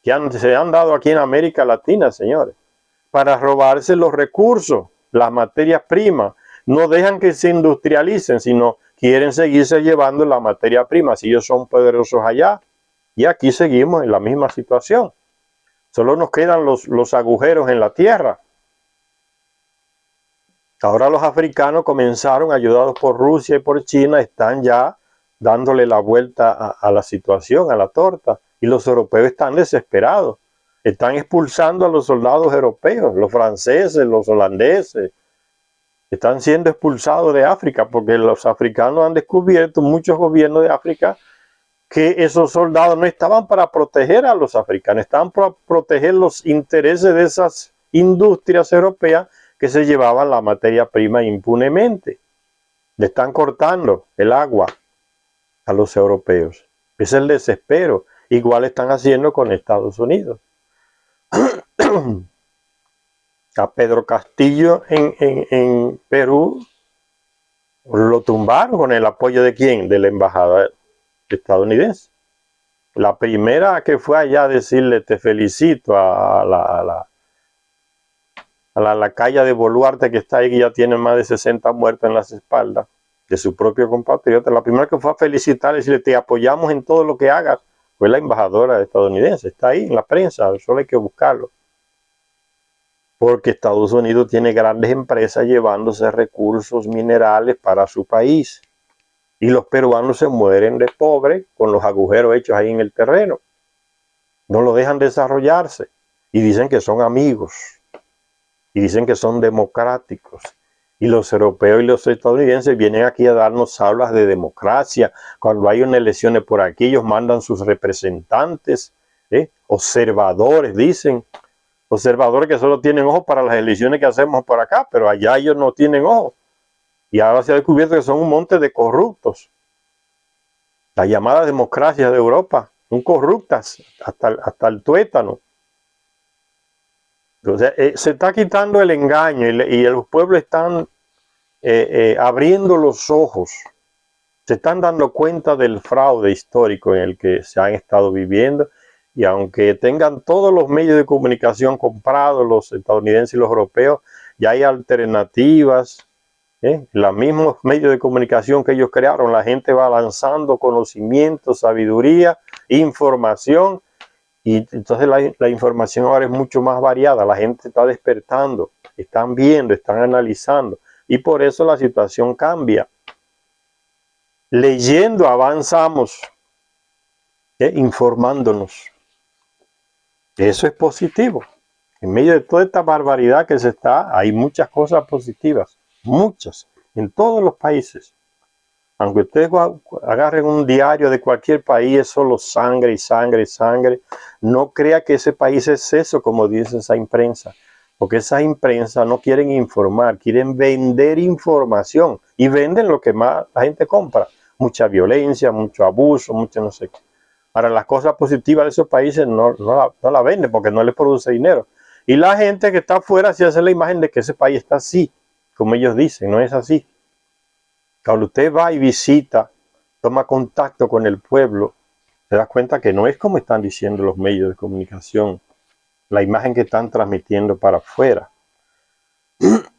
que se han dado aquí en América Latina, señores, para robarse los recursos, las materias primas. No dejan que se industrialicen, sino quieren seguirse llevando la materia prima. Si ellos son poderosos allá, y aquí seguimos en la misma situación. Solo nos quedan los agujeros en la tierra. Ahora los africanos comenzaron, ayudados por Rusia y por China, están ya dándole la vuelta a la situación, a la torta. Y los europeos están desesperados. Están expulsando a los soldados europeos, los franceses, los holandeses. Están siendo expulsados de África porque los africanos han descubierto, muchos gobiernos de África, que esos soldados no estaban para proteger a los africanos, estaban para proteger los intereses de esas industrias europeas que se llevaban la materia prima impunemente. Le están cortando el agua a los europeos. Es el desespero. Igual están haciendo con Estados Unidos. A Pedro Castillo en Perú lo tumbaron con el apoyo de ¿quién? De la embajada estadounidense. La primera que fue allá a decirle te felicito a la calle de Boluarte que está ahí, que ya tiene más de 60 muertos en las espaldas de su propio compatriota. La primera que fue a felicitar y decirle te apoyamos en todo lo que hagas fue la embajadora estadounidense. Está ahí en la prensa, solo hay que buscarlo. Porque Estados Unidos tiene grandes empresas llevándose recursos minerales para su país. Y los peruanos se mueren de pobre con los agujeros hechos ahí en el terreno. No lo dejan desarrollarse. Y dicen que son amigos. Y dicen que son democráticos. Y los europeos y los estadounidenses vienen aquí a darnos aulas de democracia. Cuando hay unas elecciones por aquí, ellos mandan sus representantes, observadores, dicen. Observadores que solo tienen ojos para las elecciones que hacemos por acá, pero allá ellos no tienen ojos. Y ahora se ha descubierto que son un monte de corruptos. Las llamadas democracias de Europa son corruptas hasta el tuétano. Entonces, se está quitando el engaño y los pueblos están abriendo los ojos. Se están dando cuenta del fraude histórico en el que se han estado viviendo. Y aunque tengan todos los medios de comunicación comprados, los estadounidenses y los europeos, ya hay alternativas. Los mismos medios de comunicación que ellos crearon, la gente va lanzando conocimiento, sabiduría, información. Y entonces la información ahora es mucho más variada. La gente está despertando, están viendo, están analizando. Y por eso la situación cambia. Leyendo avanzamos, informándonos. Eso es positivo. En medio de toda esta barbaridad que se está, hay muchas cosas positivas. Muchas. En todos los países. Aunque ustedes agarren un diario de cualquier país, es solo sangre y sangre y sangre. No crea que ese país es eso, como dice esa imprensa. Porque esa imprensa no quieren informar, quieren vender información. Y venden lo que más la gente compra. Mucha violencia, mucho abuso, mucho no sé qué. Ahora, las cosas positivas de esos países no la venden porque no les produce dinero. Y la gente que está afuera se hace la imagen de que ese país está así, como ellos dicen, no es así. Cuando usted va y visita, toma contacto con el pueblo, se da cuenta que no es como están diciendo los medios de comunicación, la imagen que están transmitiendo para afuera.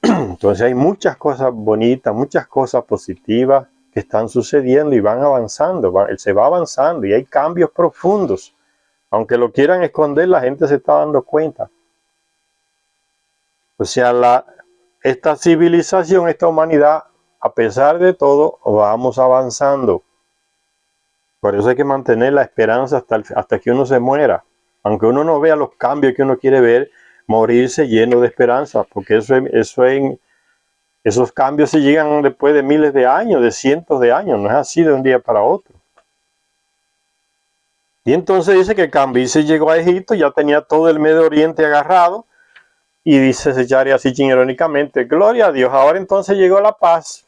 Entonces hay muchas cosas bonitas, muchas cosas positivas que están sucediendo y van avanzando, se va avanzando y hay cambios profundos. Aunque lo quieran esconder, la gente se está dando cuenta. O sea, esta civilización, esta humanidad, a pesar de todo, vamos avanzando. Por eso hay que mantener la esperanza hasta que uno se muera. Aunque uno no vea los cambios que uno quiere ver, morirse lleno de esperanza, porque esos cambios se llegan después de miles de años, de cientos de años, no es así de un día para otro. Y entonces dice que Cambises llegó a Egipto, ya tenía todo el Medio Oriente agarrado, y dice Secharia así irónicamente, gloria a Dios, ahora entonces llegó la paz.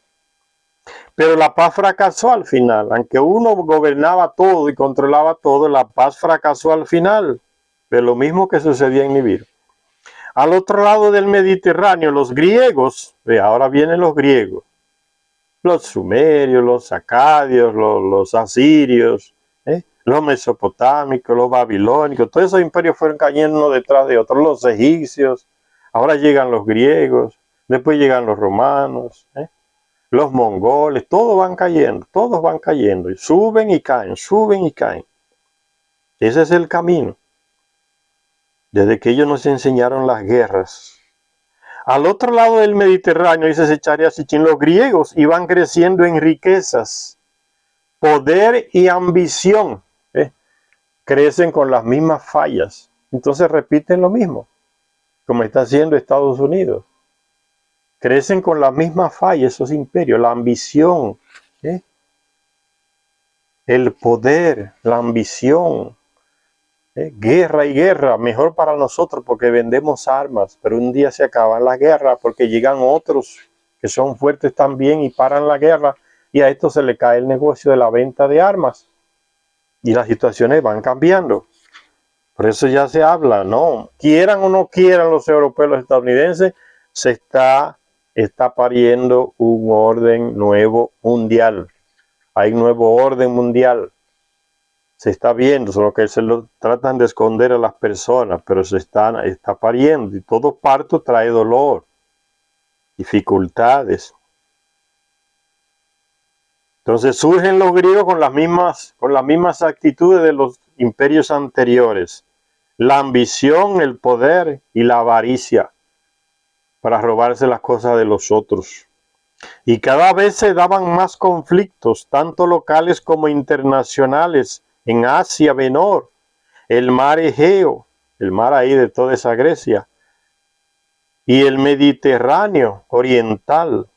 Pero la paz fracasó al final, aunque uno gobernaba todo y controlaba todo, la paz fracasó al final, de lo mismo que sucedía en Nibiru. Al otro lado del Mediterráneo, los griegos, ahora vienen los griegos, los sumerios, los acadios, los asirios, los mesopotámicos, los babilónicos, todos esos imperios fueron cayendo uno detrás de otro, los egipcios, ahora llegan los griegos, después llegan los romanos, los mongoles, todos van cayendo, y suben y caen, suben y caen. Ese es el camino. Desde que ellos nos enseñaron las guerras. Al otro lado del Mediterráneo, dice Secharia Sitchin, los griegos iban creciendo en riquezas, poder y ambición. Crecen con las mismas fallas. Entonces repiten lo mismo, como está haciendo Estados Unidos. Crecen con las mismas fallas esos imperios, la ambición, el poder, la ambición. Guerra y guerra, mejor para nosotros porque vendemos armas, pero un día se acaban las guerras porque llegan otros que son fuertes también y paran la guerra, y a esto se le cae el negocio de la venta de armas y las situaciones van cambiando. Por eso ya se habla, ¿no? Quieran o no quieran los europeos, los estadounidenses, se está pariendo un orden nuevo mundial. Hay un nuevo orden mundial. Se está viendo, solo que se lo tratan de esconder a las personas, pero se está pariendo, y todo parto trae dolor, dificultades. Entonces surgen los griegos con las mismas actitudes de los imperios anteriores: la ambición, el poder y la avaricia para robarse las cosas de los otros. Y cada vez se daban más conflictos, tanto locales como internacionales, en Asia Menor, el mar Egeo, el mar ahí de toda esa Grecia, y el Mediterráneo oriental,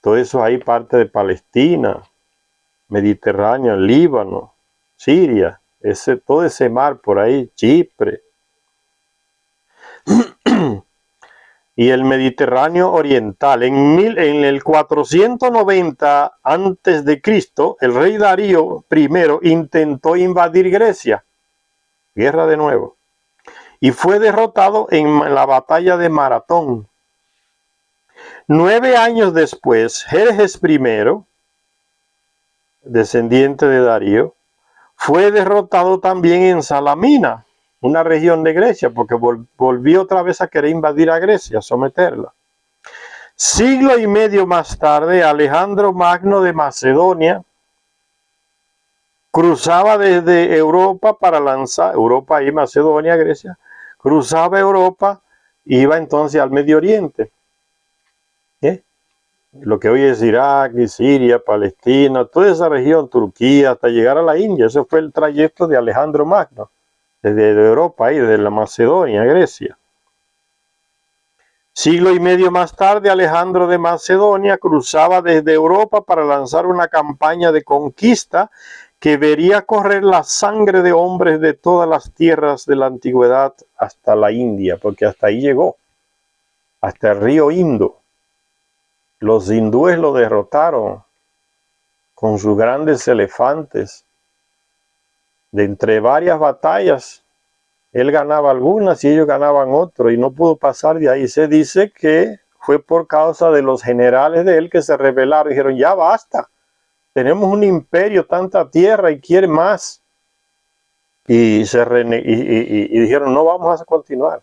todo eso ahí parte de Palestina, Mediterráneo, Líbano, Siria, todo ese mar por ahí, Chipre. Y el Mediterráneo oriental. En el 490 a.C., el rey Darío I intentó invadir Grecia. Guerra de nuevo. Y fue derrotado en la batalla de Maratón. 9 años después, Jerjes I, descendiente de Darío, fue derrotado también en Salamina, una región de Grecia, porque volvió otra vez a querer invadir a Grecia, someterla. Siglo y medio más tarde, Alejandro Magno de Macedonia cruzaba desde Europa para lanzar, Europa y Macedonia, Grecia, cruzaba Europa, iba entonces al Medio Oriente. Lo que hoy es Irak, y Siria, Palestina, toda esa región, Turquía, hasta llegar a la India. Ese fue el trayecto de Alejandro Magno, desde Europa y desde la Macedonia, Grecia. Siglo y medio más tarde, Alejandro de Macedonia cruzaba desde Europa para lanzar una campaña de conquista que vería correr la sangre de hombres de todas las tierras de la antigüedad hasta la India, porque hasta ahí llegó, hasta el río Indo. Los hindúes lo derrotaron con sus grandes elefantes. De entre varias batallas, él ganaba algunas y ellos ganaban otras, y no pudo pasar de ahí. Se dice que fue por causa de los generales de él que se rebelaron y dijeron: ya basta, tenemos un imperio, tanta tierra y quiere más. Y dijeron: no vamos a continuar.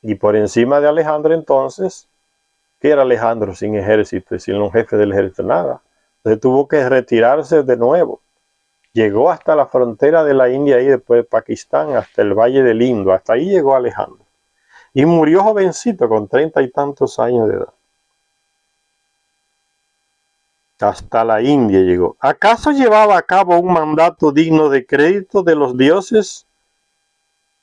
Y por encima de Alejandro entonces, ¿qué era Alejandro sin ejército, sin un jefe del ejército? Nada. Entonces tuvo que retirarse de nuevo. Llegó hasta la frontera de la India y después de Pakistán, hasta el Valle del Indo. Hasta ahí llegó Alejandro. Y murió jovencito, con 30 y tantos años de edad. Hasta la India llegó. ¿Acaso llevaba a cabo un mandato digno de crédito de los dioses?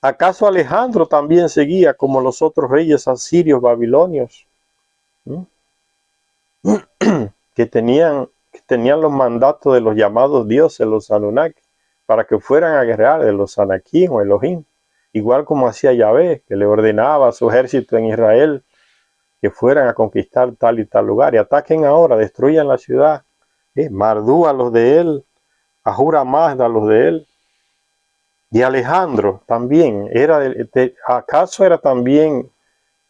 ¿Acaso Alejandro también seguía como los otros reyes asirios, babilonios? Que tenían los mandatos de los llamados dioses, los Anunnaki. para que fueran a guerrear, de los Anakim o Elohim, igual como hacía Yahvé, que le ordenaba a su ejército en Israel que fueran a conquistar tal y tal lugar, y ataquen ahora, destruyan la ciudad, Mardú a los de él, Ahura Mazda a los de él, y Alejandro también, ¿acaso era también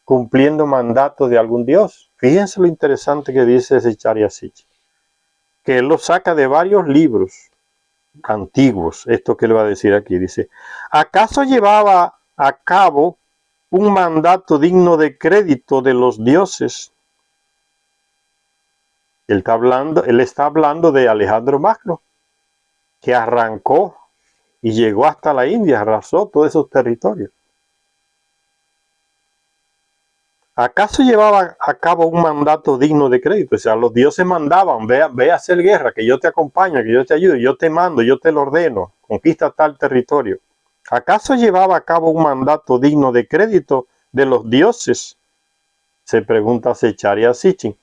cumpliendo mandatos de algún dios? Fíjense lo interesante que dice Zecharia Sitchin, que él lo saca de varios libros antiguos. Esto que le va a decir aquí, dice: ¿acaso llevaba a cabo un mandato digno de crédito de los dioses? Él está hablando de Alejandro Magno, que arrancó y llegó hasta la India, arrasó todos esos territorios. ¿Acaso llevaba a cabo un mandato digno de crédito? O sea, los dioses mandaban: ve a hacer guerra, que yo te acompaño, que yo te ayudo, yo te mando, yo te lo ordeno, conquista tal territorio. ¿Acaso llevaba a cabo un mandato digno de crédito de los dioses? Se pregunta Zecharia Sitchin,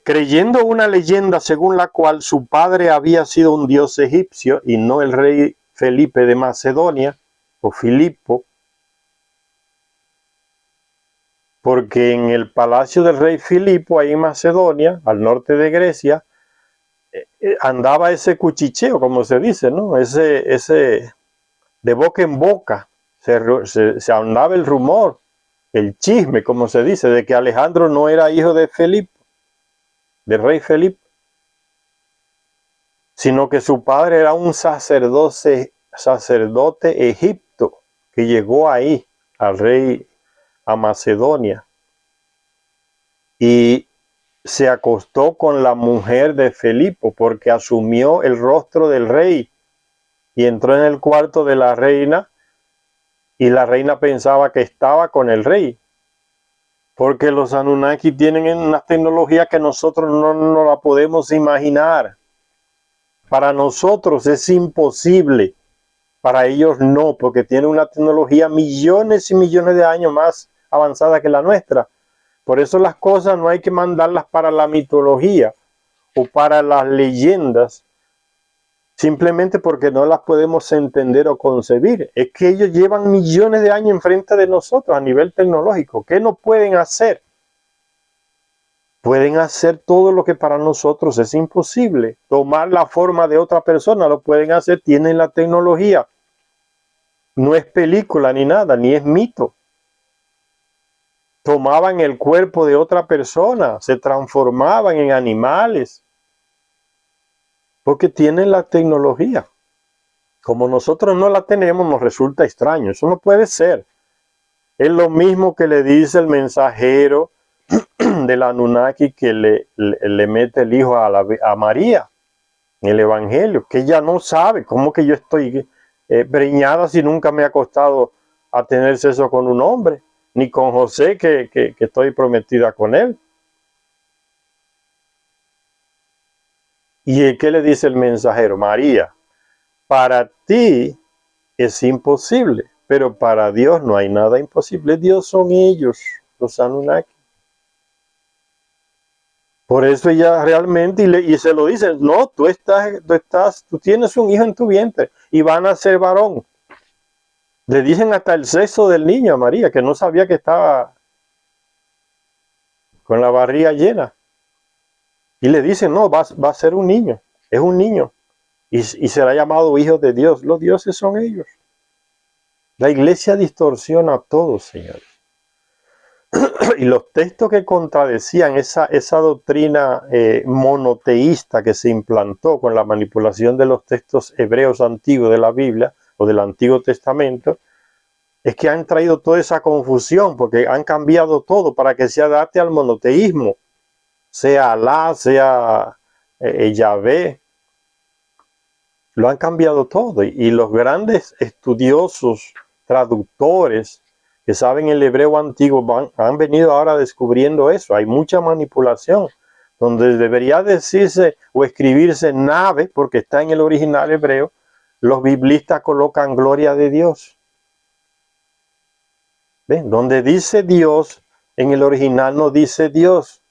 creyendo una leyenda según la cual su padre había sido un dios egipcio y no el rey Felipe de Macedonia o Filipo, porque en el palacio del rey Filipo, ahí en Macedonia, al norte de Grecia, andaba ese cuchicheo, como se dice, ¿no? Ese de boca en boca, se andaba el rumor, el chisme, como se dice, de que Alejandro no era hijo de Felipe, del rey Felipe, sino que su padre era un sacerdote egipto que llegó ahí al rey a Macedonia y se acostó con la mujer de Felipo porque asumió el rostro del rey y entró en el cuarto de la reina, y la reina pensaba que estaba con el rey, porque los Anunnaki tienen una tecnología que nosotros no la podemos imaginar. Para nosotros es imposible, para ellos no, porque tienen una tecnología millones y millones de años más avanzada que la nuestra. Por eso las cosas no hay que mandarlas para la mitología o para las leyendas, simplemente porque no las podemos entender o concebir. Es que ellos llevan millones de años enfrente de nosotros a nivel tecnológico. ¿Qué no pueden hacer? Pueden hacer todo lo que para nosotros es imposible. Tomar la forma de otra persona lo pueden hacer, tienen la tecnología. No es película ni nada, ni es mito. Tomaban el cuerpo de otra persona, se transformaban en animales, porque tienen la tecnología. Como nosotros no la tenemos, nos resulta extraño. Eso no puede ser. Es lo mismo que le dice el mensajero del Anunnaki que le mete el hijo a María en el Evangelio, que ella no sabe. ¿Cómo que yo estoy preñada si nunca me he acostado a tener sexo con un hombre? Ni con José, que estoy prometida con él. ¿Y qué le dice el mensajero? María, para ti es imposible, pero para Dios no hay nada imposible. Dios son ellos, los Anunnaki. Por eso ella realmente, y se lo dice: no, tú tienes un hijo en tu vientre y van a ser varón. Le dicen hasta el sexo del niño a María, que no sabía que estaba con la barriga llena. Y le dicen: no, va a ser un niño, es un niño. Y será llamado hijo de Dios. Los dioses son ellos. La iglesia distorsiona todo, señores. Y los textos que contradecían esa doctrina monoteísta que se implantó con la manipulación de los textos hebreos antiguos de la Biblia o del Antiguo Testamento, es que han traído toda esa confusión, porque han cambiado todo para que se adapte al monoteísmo, sea Alá, sea Yahvé. Lo han cambiado todo, y los grandes estudiosos, traductores que saben el hebreo antiguo han venido ahora descubriendo eso. Hay mucha manipulación, donde debería decirse o escribirse nave, porque está en el original hebreo, los biblistas colocan gloria de Dios. ¿Ven? Donde dice Dios, en el original no dice Dios,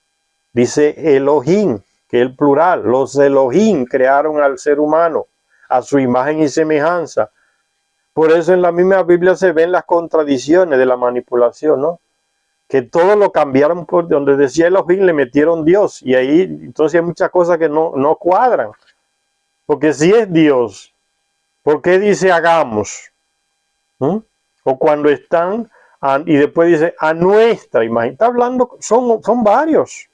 dice Elohim, que es el plural. Los Elohim crearon al ser humano. a su imagen y semejanza. Por eso en la misma Biblia se ven las contradicciones de la manipulación, ¿no? Que todo lo cambiaron por donde decía Elohim, le metieron Dios. Y ahí entonces hay muchas cosas que no cuadran. Porque si es Dios, ¿por qué dice hagamos? ¿Mm? O cuando están, y después dice a nuestra imagen. Está hablando, son varios.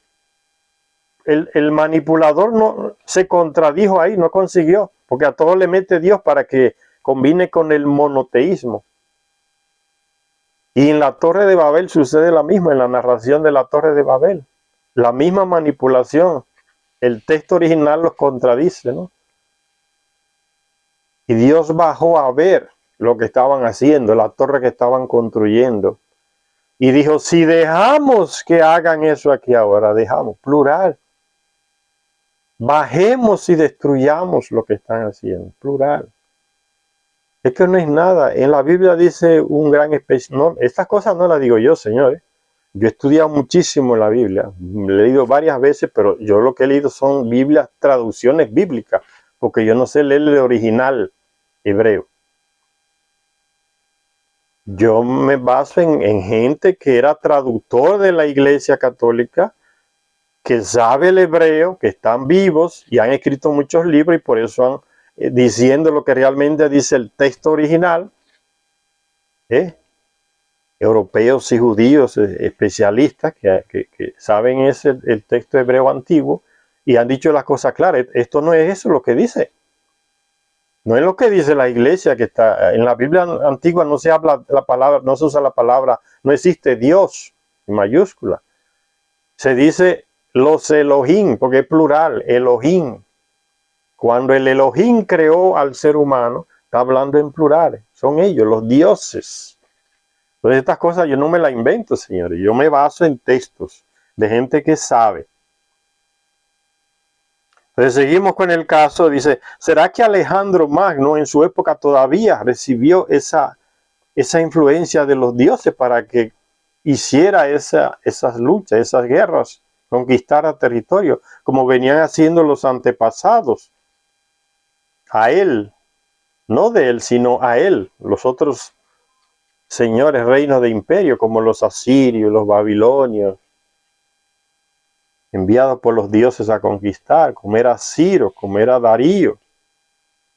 El manipulador no se contradijo ahí, no consiguió. Porque a todo le mete Dios para que combine con el monoteísmo. Y en la Torre de Babel sucede lo mismo, en la narración de la Torre de Babel. La misma manipulación. El texto original los contradice, ¿no? Y Dios bajó a ver lo que estaban haciendo, la torre que estaban construyendo. Y dijo, si dejamos que hagan eso aquí ahora, dejamos, plural. Bajemos y destruyamos lo que están haciendo, plural. Es que no es nada. En la Biblia dice un gran especialista. No, estas cosas no las digo yo, señores. Yo he estudiado muchísimo en la Biblia. He leído varias veces, pero yo lo que he leído son Biblias, traducciones bíblicas, porque yo no sé leer el original hebreo. Yo me baso en gente que era traductor de la Iglesia Católica, que sabe el hebreo, que están vivos y han escrito muchos libros y por eso han diciendo lo que realmente dice el texto original. Europeos y judíos especialistas que saben el texto hebreo antiguo y han dicho las cosas claras. Esto no es eso lo que dice. No es lo que dice la iglesia, que está en la Biblia antigua no se habla la palabra, no se usa la palabra, no existe Dios en mayúscula. Se dice los Elohim, porque es plural, Elohim. Cuando el Elohim creó al ser humano, está hablando en plurales, son ellos, los dioses. Entonces estas cosas yo no me las invento, señores, yo me baso en textos de gente que sabe. Entonces seguimos con el caso, dice, ¿será que Alejandro Magno en su época todavía recibió esa influencia de los dioses para que hiciera esas luchas, esas guerras, conquistara territorio, como venían haciendo los antepasados? A él, no de él, sino a él, los otros señores, reinos de imperio, como los asirios, los babilonios, enviados por los dioses a conquistar, como era Ciro, como era Darío.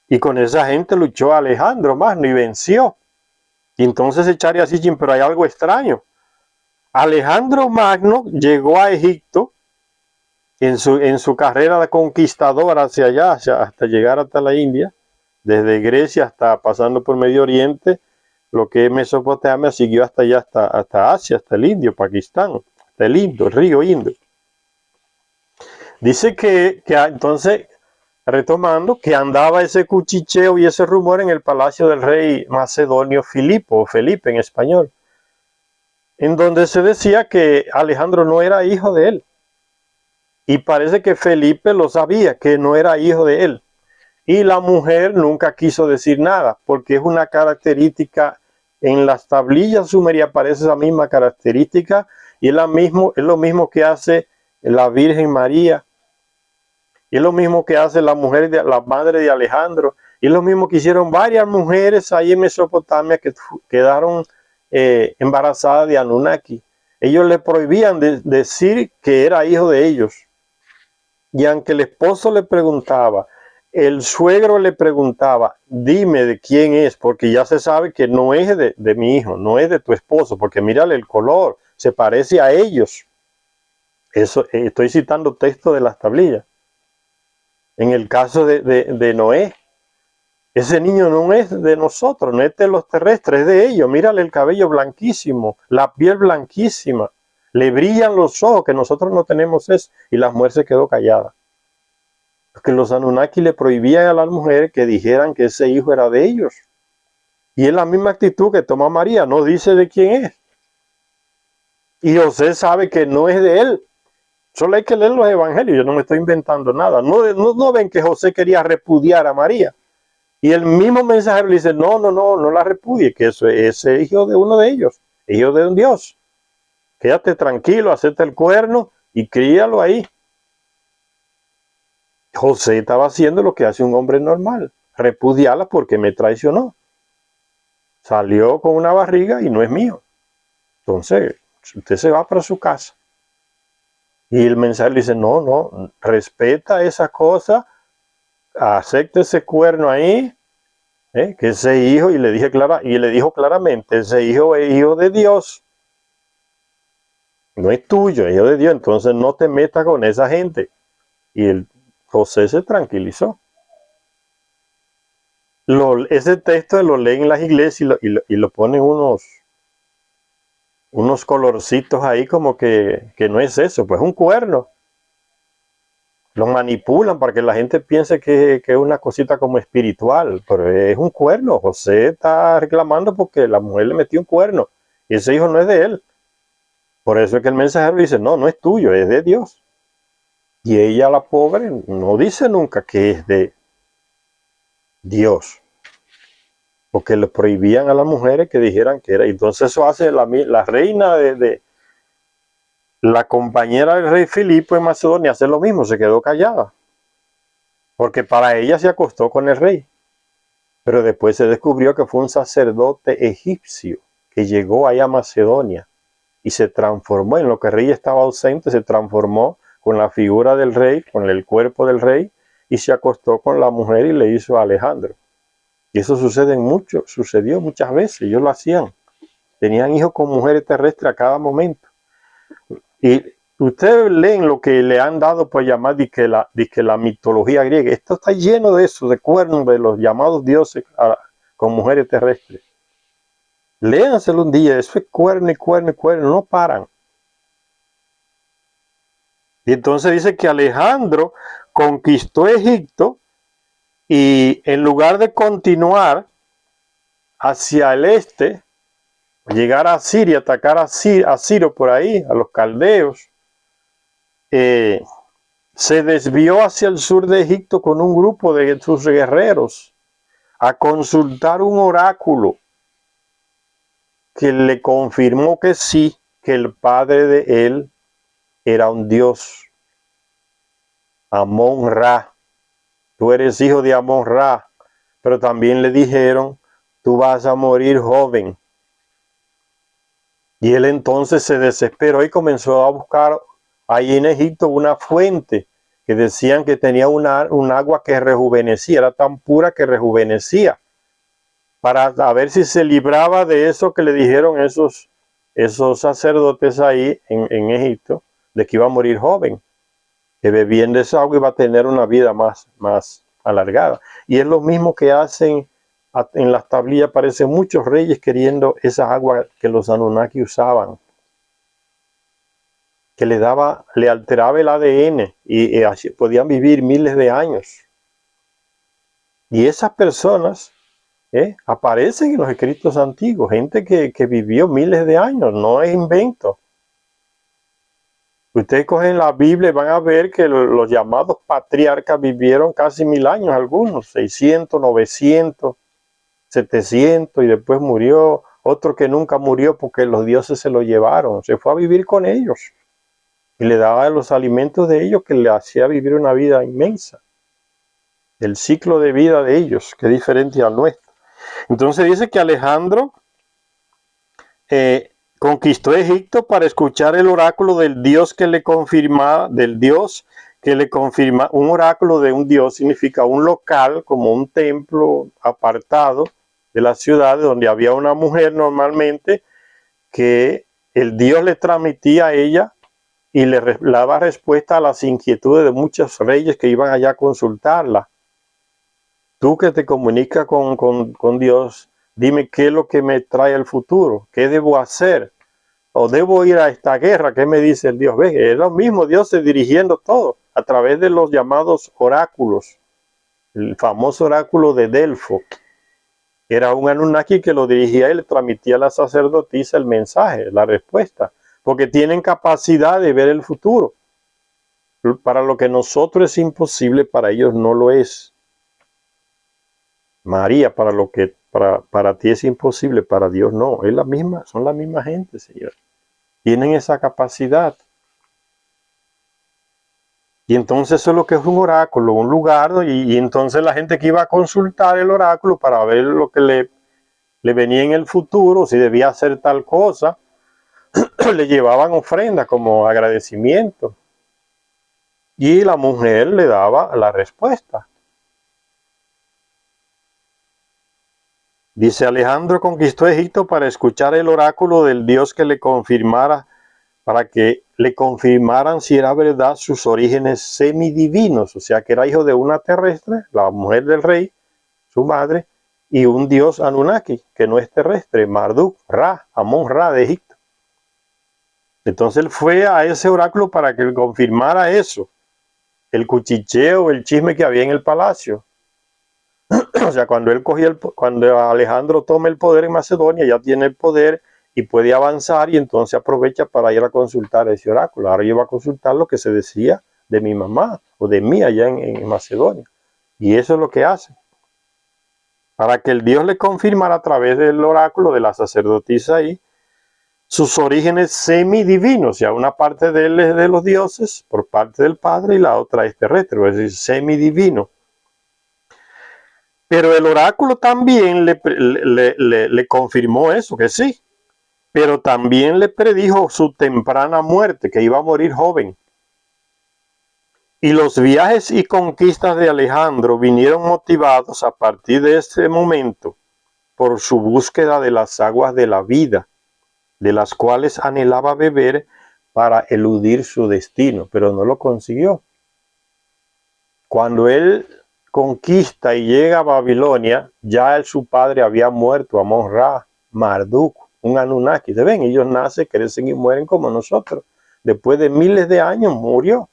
Y con esa gente luchó Alejandro Magno y venció. Y entonces echaría así, pero hay algo extraño. Alejandro Magno llegó a Egipto en su carrera de conquistador hacia allá, hasta llegar hasta la India, desde Grecia hasta pasando por Medio Oriente, lo que es Mesopotamia, siguió hasta allá, hasta Asia, hasta el Indio, Pakistán, hasta el Indo, el río Indo. Dice que entonces, retomando, que andaba ese cuchicheo y ese rumor en el palacio del rey macedonio Filipo, o Felipe en español, en donde se decía que Alejandro no era hijo de él. Y parece que Felipe lo sabía, que no era hijo de él. Y la mujer nunca quiso decir nada, porque es una característica, en las tablillas sumerias aparece esa misma característica, y es lo mismo que hace la Virgen María, y es lo mismo que hace la madre de Alejandro, y es lo mismo que hicieron varias mujeres ahí en Mesopotamia que quedaron embarazadas de Anunnaki. Ellos le prohibían decir que era hijo de ellos. Y aunque el esposo le preguntaba, el suegro le preguntaba, dime de quién es, porque ya se sabe que no es de mi hijo, no es de tu esposo, porque mírale el color, se parece a ellos. Eso, estoy citando texto de las tablillas. En el caso de Noé, ese niño no es de nosotros, no es de los terrestres, es de ellos. Mírale el cabello blanquísimo, la piel blanquísima, le brillan los ojos, que nosotros no tenemos eso. Y la mujer se quedó callada. Porque los Anunnaki le prohibían a las mujeres que dijeran que ese hijo era de ellos. Y es la misma actitud que toma María, no dice de quién es. Y José sabe que no es de él. Solo hay que leer los evangelios, yo no me estoy inventando nada. No ven que José quería repudiar a María. Y el mismo mensajero le dice, no la repudie, que eso es hijo de uno de ellos, hijo de un Dios. Quédate tranquilo, acepta el cuerno y críalo ahí. José estaba haciendo lo que hace un hombre normal. repudiarla porque me traicionó. Salió con una barriga y no es mío. Entonces, usted se va para su casa. Y el mensajero dice, no, respeta esa cosa, acepte ese cuerno ahí, que ese hijo, y le dijo claramente, ese hijo es hijo de Dios, no es tuyo, es hijo de Dios, entonces no te metas con esa gente. Y José se tranquilizó. Ese texto lo leen en las iglesias y lo ponen unos colorcitos ahí como que no es eso, pues es un cuerno. Lo manipulan para que la gente piense que es una cosita como espiritual, pero es un cuerno. José está reclamando porque la mujer le metió un cuerno y ese hijo no es de él. Por eso es que el mensajero dice, no es tuyo, es de Dios. Y ella, la pobre, no dice nunca que es de Dios, porque le prohibían a las mujeres que dijeran que era. Entonces eso hace la reina de la compañera del rey Filipo en Macedonia, hace lo mismo, se quedó callada, porque para ella se acostó con el rey. Pero después se descubrió que fue un sacerdote egipcio que llegó allá a Macedonia y se transformó, en lo que el rey estaba ausente, se transformó con la figura del rey, con el cuerpo del rey, y se acostó con la mujer y le hizo a Alejandro. Y eso sucedió muchas veces, ellos lo hacían. Tenían hijos con mujeres terrestres a cada momento. Y ustedes leen lo que le han dado por llamar que la mitología griega. Esto está lleno de eso, de cuernos, de los llamados dioses con mujeres terrestres. Léanselo un día, eso es cuerno y cuerno y cuerno, no paran. Y entonces dice que Alejandro conquistó Egipto y en lugar de continuar hacia el este, llegar a Siria, atacar a Ciro por ahí, a los caldeos, se desvió hacia el sur de Egipto con un grupo de sus guerreros a consultar un oráculo que le confirmó que sí, que el padre de él era un dios, Amón-Ra. Tú eres hijo de Amón-Ra, pero también le dijeron, tú vas a morir joven. Y él entonces se desesperó y comenzó a buscar ahí en Egipto una fuente que decían que tenía un agua que rejuvenecía, era tan pura que rejuvenecía, para ver si se libraba de eso que le dijeron esos sacerdotes ahí en Egipto, de que iba a morir joven, que bebiendo esa agua iba a tener una vida más alargada. Y es lo mismo que hacen en las tablillas, aparecen muchos reyes queriendo esa agua que los Anunnaki usaban, que le alteraba el ADN y así podían vivir miles de años. Y esas personas aparecen en los escritos antiguos, gente que vivió miles de años, no es invento. Ustedes cogen la Biblia y van a ver que los llamados patriarcas vivieron casi 1000 años, algunos, 600, 900, 700, y después murió otro que nunca murió porque los dioses se lo llevaron, se fue a vivir con ellos y le daba los alimentos de ellos que le hacía vivir una vida inmensa. El ciclo de vida de ellos, que es diferente al nuestro. Entonces dice que Alejandro conquistó Egipto para escuchar el oráculo del Dios que le confirma, un oráculo de un Dios significa un local, como un templo apartado de la ciudad, donde había una mujer normalmente que el Dios le transmitía a ella y le daba respuesta a las inquietudes de muchos reyes que iban allá a consultarla. Tú que te comunicas con Dios, dime qué es lo que me trae el futuro, qué debo hacer, o debo ir a esta guerra, ¿qué me dice el Dios? Ve, es lo mismo Dios dirigiendo todo a través de los llamados oráculos. El famoso oráculo de Delfo era un Anunnaki que lo dirigía y le transmitía a la sacerdotisa el mensaje, la respuesta, porque tienen capacidad de ver el futuro. Para lo que nosotros es imposible, para ellos no lo es. María, para lo que para ti es imposible, para Dios no. Es la misma, son la misma gente, Señor. Tienen esa capacidad. Y entonces eso es lo que es un oráculo, un lugar, y entonces la gente que iba a consultar el oráculo para ver lo que le venía en el futuro, si debía hacer tal cosa, le llevaban ofrendas como agradecimiento. Y la mujer le daba la respuesta. Dice, Alejandro conquistó Egipto para escuchar el oráculo del Dios que le confirmara, para que le confirmaran si era verdad sus orígenes semidivinos, o sea que era hijo de una terrestre, la mujer del rey, su madre, y un dios Anunnaki, que no es terrestre, Marduk, Ra, Amón Ra de Egipto. Entonces él fue a ese oráculo para que le confirmara eso, el cuchicheo, el chisme que había en el palacio. O sea, cuando Alejandro toma el poder en Macedonia, ya tiene el poder y puede avanzar, y entonces aprovecha para ir a consultar ese oráculo. Ahora yo voy a consultar lo que se decía de mi mamá o de mí allá en Macedonia. Y eso es lo que hace. Para que el Dios le confirmara a través del oráculo de la sacerdotisa ahí sus orígenes semidivinos. O sea, una parte de él es de los dioses por parte del Padre y la otra es terrestre, es decir, semidivino. Pero el oráculo también le confirmó eso, que sí. Pero también le predijo su temprana muerte, que iba a morir joven. Y los viajes y conquistas de Alejandro vinieron motivados a partir de ese momento por su búsqueda de las aguas de la vida, de las cuales anhelaba beber para eludir su destino, pero no lo consiguió. Cuando él conquista y llega a Babilonia, ya su padre había muerto, Amón-Ra, Marduk, un Anunnaki. ¿Se ven? Ellos nacen, crecen y mueren como nosotros. Después de miles de años murió.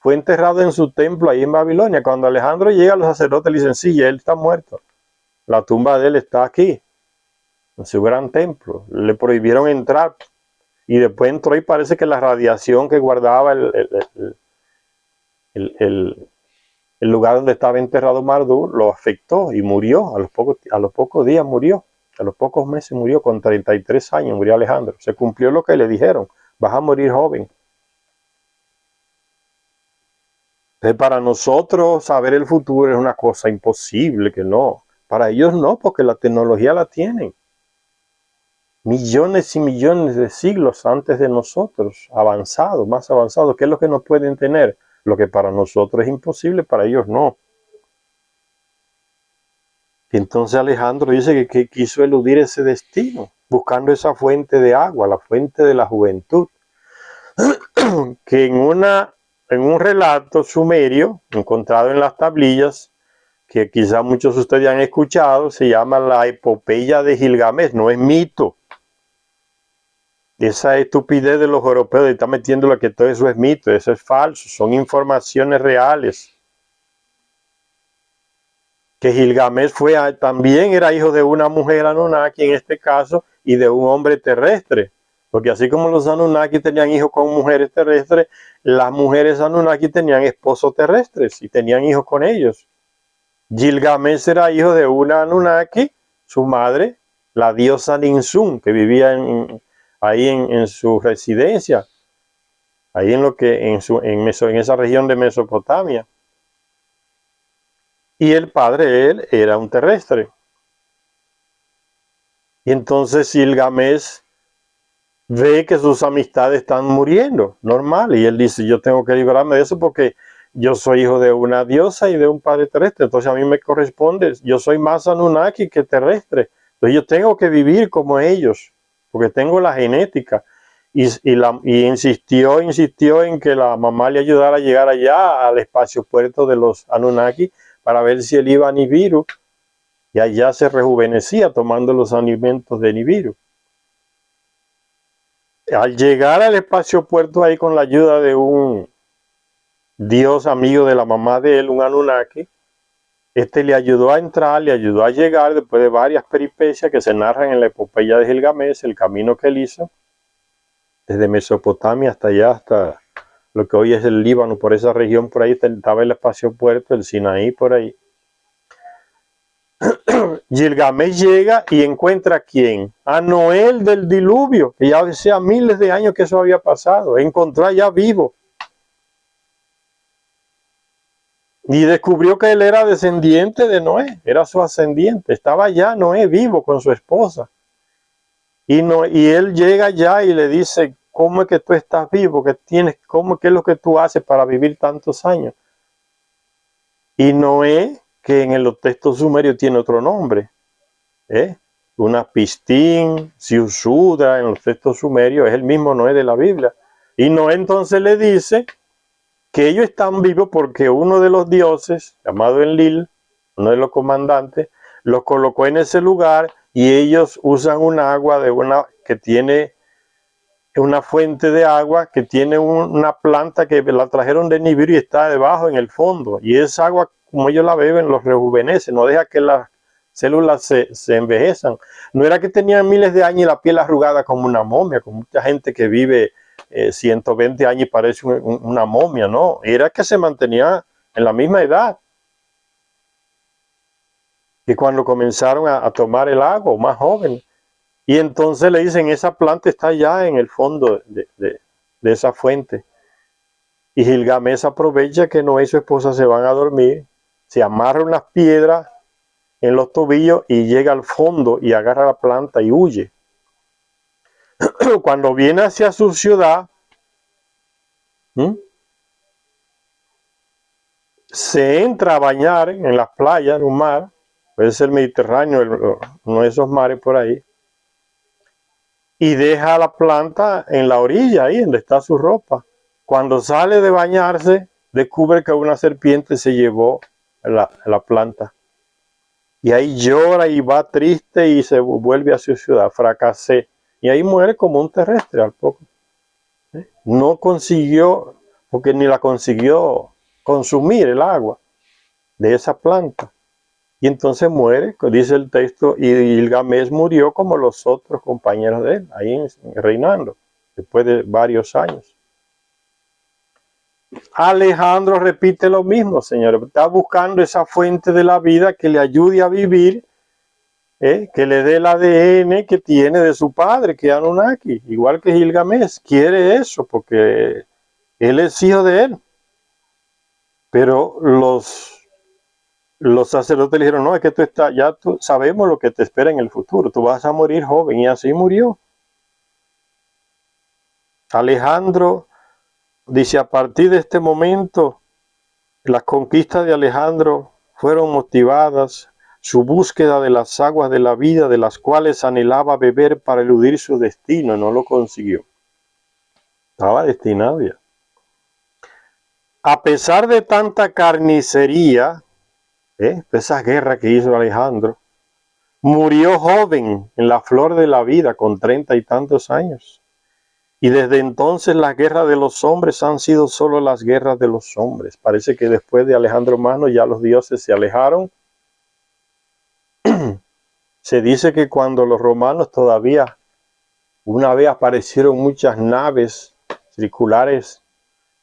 Fue enterrado en su templo ahí en Babilonia. Cuando Alejandro llega, los sacerdotes le dicen, sí, ya él está muerto. La tumba de él está aquí, en su gran templo. Le prohibieron entrar. Y después entró y parece que la radiación que guardaba el lugar donde estaba enterrado Marduk lo afectó y murió. A los pocos días murió. A los pocos meses murió. Con 33 años murió Alejandro. Se cumplió lo que le dijeron. Vas a morir joven. Entonces, para nosotros saber el futuro es una cosa imposible, que no. Para ellos no, porque la tecnología la tienen. Millones y millones de siglos antes de nosotros, avanzado, más avanzado. ¿Qué es lo que nos pueden tener? Lo que para nosotros es imposible, para ellos no. Y entonces Alejandro dice que quiso eludir ese destino, buscando esa fuente de agua, la fuente de la juventud, que en un relato sumerio encontrado en las tablillas, que quizá muchos de ustedes han escuchado, se llama la epopeya de Gilgamesh, no es mito. Esa estupidez de los europeos de estar metiéndolo que todo eso es mito, eso es falso, son informaciones reales. Que Gilgamesh también era hijo de una mujer Anunnaki en este caso y de un hombre terrestre. Porque así como los Anunnaki tenían hijos con mujeres terrestres, las mujeres Anunnaki tenían esposos terrestres y tenían hijos con ellos. Gilgamesh era hijo de una Anunnaki, su madre, la diosa Ninsun, que vivía ahí en su residencia, ahí en esa región de Mesopotamia. Y el padre de él era un terrestre. Y entonces Gilgamesh ve que sus amistades están muriendo, normal, y él dice, yo tengo que librarme de eso porque yo soy hijo de una diosa y de un padre terrestre, entonces a mí me corresponde, yo soy más Anunnaki que terrestre, entonces yo tengo que vivir como ellos, porque tengo la genética. Y insistió en que la mamá le ayudara a llegar allá al espacio puerto de los Anunnaki para ver si él iba a Nibiru, y allá se rejuvenecía tomando los alimentos de Nibiru. Al llegar al espacio puerto ahí con la ayuda de un dios amigo de la mamá de él, un Anunnaki, le ayudó a entrar, le ayudó a llegar después de varias peripecias que se narran en la epopeya de Gilgamesh, el camino que él hizo desde Mesopotamia hasta allá, hasta lo que hoy es el Líbano, por esa región, por ahí estaba el espacio puerto, el Sinaí, por ahí. Gilgamesh llega y encuentra a ¿quién? A Noé del diluvio, que ya hacía miles de años que eso había pasado. Encontró allá vivo. Y descubrió que él era descendiente de Noé, era su ascendiente. Estaba ya Noé vivo con su esposa. Y él llega allá y le dice, ¿cómo es que tú estás vivo? ¿Qué es lo que tú haces para vivir tantos años? Y Noé, que en los textos sumerios tiene otro nombre, una Pistín, Siusuda, en los textos sumerios, es el mismo Noé de la Biblia. Y Noé entonces le dice que ellos están vivos porque uno de los dioses, llamado Enlil, uno de los comandantes, los colocó en ese lugar y ellos usan un agua que tiene una fuente de agua que tiene una planta que la trajeron de Nibiru y está debajo en el fondo. Y esa agua, como ellos la beben, los rejuvenece, no deja que las células se envejezan. No era que tenían miles de años y la piel arrugada como una momia, con mucha gente que vive 120 años y parece una momia, no. Era que se mantenía en la misma edad que cuando comenzaron a tomar el agua, más jóvenes. Y entonces le dicen, esa planta está ya en el fondo de esa fuente. Y Gilgamesh aprovecha que Noé y su esposa se van a dormir, se amarra unas piedras en los tobillos y llega al fondo y agarra la planta y huye. Cuando viene hacia su ciudad, se entra a bañar en las playas, en un mar, puede ser el Mediterráneo, uno de esos mares por ahí, y deja la planta en la orilla, ahí donde está su ropa. Cuando sale de bañarse, descubre que una serpiente se llevó la planta. Y ahí llora y va triste y se vuelve a su ciudad. Fracasé. Y ahí muere como un terrestre al poco. No consiguió, porque ni la consiguió consumir el agua de esa planta. Y entonces muere, dice el texto, y Gilgamesh murió como los otros compañeros de él, ahí reinando, después de varios años. Alejandro repite lo mismo, señores. Está buscando esa fuente de la vida que le ayude a vivir, que le dé el ADN que tiene de su padre, que es Anunnaki, igual que Gilgamesh. Quiere eso porque él es hijo de él. Pero los sacerdotes le dijeron, no, es que sabemos lo que te espera en el futuro, tú vas a morir joven, y así murió. Alejandro dice, a partir de este momento, las conquistas de Alejandro fueron motivadas, su búsqueda de las aguas de la vida, de las cuales anhelaba beber para eludir su destino, no lo consiguió. Estaba destinado ya. A pesar de tanta carnicería, esa guerra que hizo Alejandro, murió joven en la flor de la vida con 30 y tantos años. Y desde entonces las guerras de los hombres han sido solo las guerras de los hombres. Parece que después de Alejandro Magno ya los dioses se alejaron. Se dice que cuando los romanos todavía, una vez aparecieron muchas naves circulares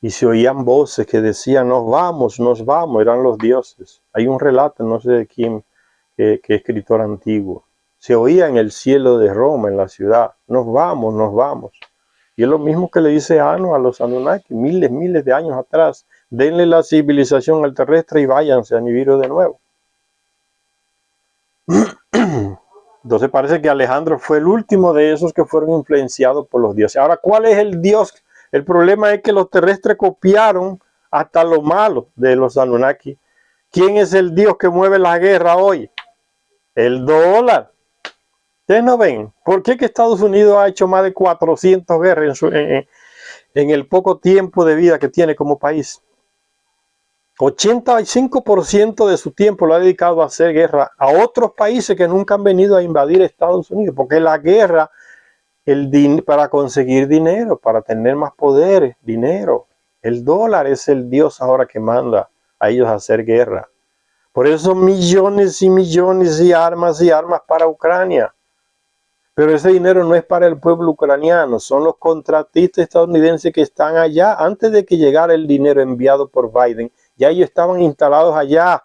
y se oían voces que decían, nos vamos, eran los dioses. Hay un relato, no sé de quién, que escritor antiguo. Se oía en el cielo de Roma, en la ciudad, nos vamos, nos vamos. Y es lo mismo que le dice Anu a los Anunnaki, miles de años atrás. Denle la civilización al terrestre y váyanse a Nibiru de nuevo. Entonces parece que Alejandro fue el último de esos que fueron influenciados por los dioses. Ahora, ¿cuál es el dios? El problema es que los terrestres copiaron hasta lo malo de los Anunnaki. ¿Quién es el dios que mueve la guerra hoy? El dólar. ¿Ustedes no ven? ¿Por qué que Estados Unidos ha hecho más de 400 guerras en el poco tiempo de vida que tiene como país? 85% de su tiempo lo ha dedicado a hacer guerra a otros países que nunca han venido a invadir Estados Unidos, porque la guerra, para conseguir dinero, para tener más poder, dinero. El dólar es el dios ahora que manda a ellos a hacer guerra. Por eso millones y millones y armas para Ucrania. Pero ese dinero no es para el pueblo ucraniano, son los contratistas estadounidenses que están allá. Antes de que llegara el dinero enviado por Biden, ya ellos estaban instalados allá,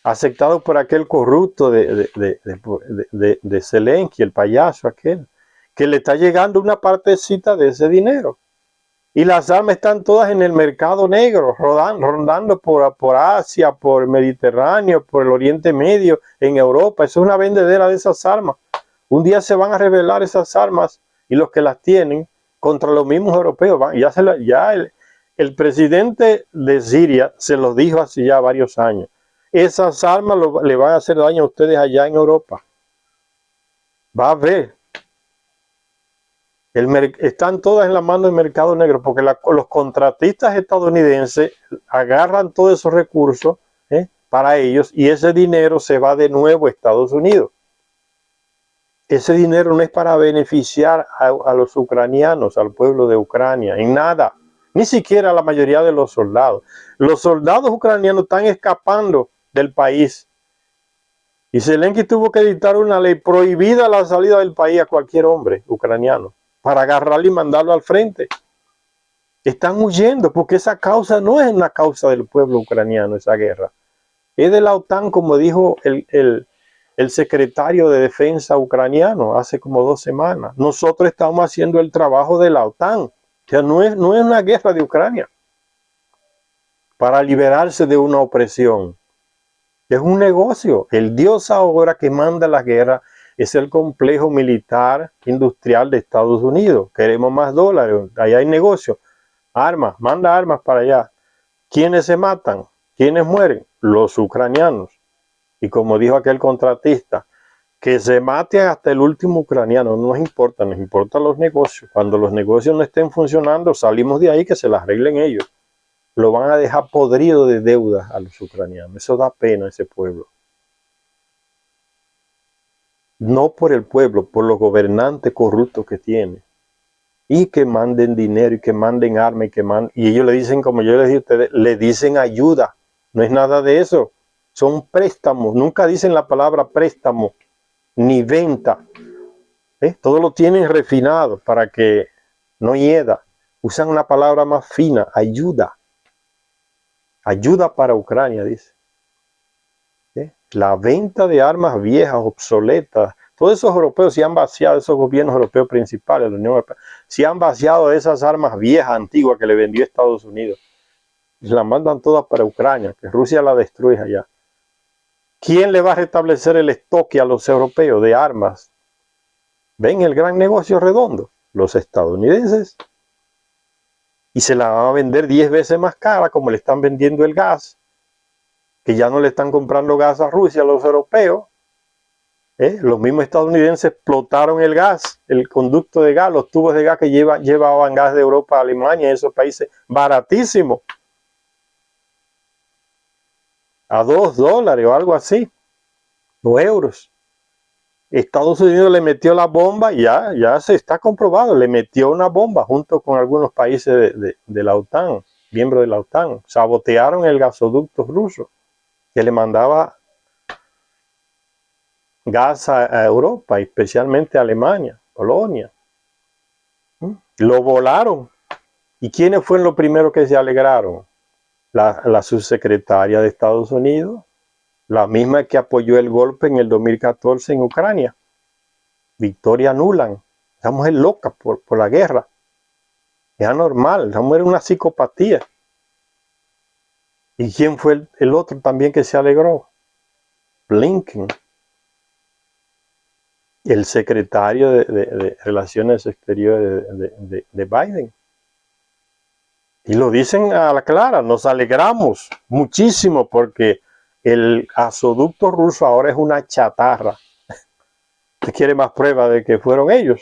aceptados por aquel corrupto de Zelensky, el payaso aquel, que le está llegando una partecita de ese dinero. Y las armas están todas en el mercado negro, rondando por Asia, por el Mediterráneo, por el Oriente Medio, en Europa. Eso es una vendedera de esas armas. Un día se van a revelar esas armas y los que las tienen contra los mismos europeos. Ya el presidente de Siria se los dijo hace ya varios años. Esas armas le van a hacer daño a ustedes allá en Europa. Va a ver. Están todas en la mano del mercado negro porque los contratistas estadounidenses agarran todos esos recursos para ellos y ese dinero se va de nuevo a Estados Unidos. Ese dinero no es para beneficiar a los ucranianos, al pueblo de Ucrania, en nada, ni siquiera a la mayoría de los soldados. Los soldados ucranianos están escapando del país y Zelensky tuvo que dictar una ley prohibida la salida del país a cualquier hombre ucraniano para agarrarlo y mandarlo al frente. Están huyendo porque esa causa no es una causa del pueblo ucraniano, esa guerra. Es de la OTAN, como dijo el secretario de defensa ucraniano hace como 2 semanas. Nosotros estamos haciendo el trabajo de la OTAN. O sea, no es una guerra de Ucrania para liberarse de una opresión. Es un negocio. El Dios ahora que manda la guerra es el complejo militar industrial de Estados Unidos. Queremos más dólares. Allá hay negocio. Armas, manda armas para allá. ¿Quiénes se matan? ¿Quiénes mueren? Los ucranianos. Y como dijo aquel contratista, que se mate hasta el último ucraniano, no nos importan los negocios. Cuando los negocios no estén funcionando, salimos de ahí, que se las arreglen ellos. Lo van a dejar podrido de deudas a los ucranianos. Eso da pena a ese pueblo. No por el pueblo, por los gobernantes corruptos que tiene. Y que manden dinero, y que manden armas, y ellos le dicen, como yo les dije a ustedes, le dicen ayuda. No es nada de eso. Son préstamos. Nunca dicen la palabra préstamo, ni venta. Todo lo tienen refinado para que no hieda. Usan una palabra más fina, ayuda. Ayuda para Ucrania, dice. La venta de armas viejas, obsoletas. Todos esos europeos se han vaciado, esos gobiernos europeos principales de la Unión Europea, se han vaciado de esas armas viejas, antiguas que le vendió Estados Unidos. Y las mandan todas para Ucrania, que Rusia la destruye allá. ¿Quién le va a restablecer el estoque a los europeos de armas? ¿Ven el gran negocio redondo? Los estadounidenses. Y se la van a vender 10 veces más cara, como le están vendiendo el gas, que ya no le están comprando gas a Rusia, a los europeos. Los mismos estadounidenses explotaron el gas, el conducto de gas, los tubos de gas que llevaban gas de Europa a Alemania, en esos países, baratísimo. A $2 o algo así, o euros. Estados Unidos le metió la bomba, ya se está comprobado, le metió una bomba junto con algunos países de la OTAN, miembros de la OTAN. Sabotearon el gasoducto ruso que le mandaba gas a Europa, especialmente a Alemania, Polonia. Lo volaron. ¿Y quiénes fueron los primeros que se alegraron? La subsecretaria de Estados Unidos, la misma que apoyó el golpe en el 2014 en Ucrania, Victoria Nuland. Esa mujer loca por la guerra. Es anormal, esa mujer es una psicopatía. ¿Y quién fue el otro también que se alegró? Blinken, el secretario de Relaciones Exteriores de Biden. Y lo dicen a la clara, nos alegramos muchísimo porque el gasoducto ruso ahora es una chatarra. ¿Usted quiere más prueba de que fueron ellos?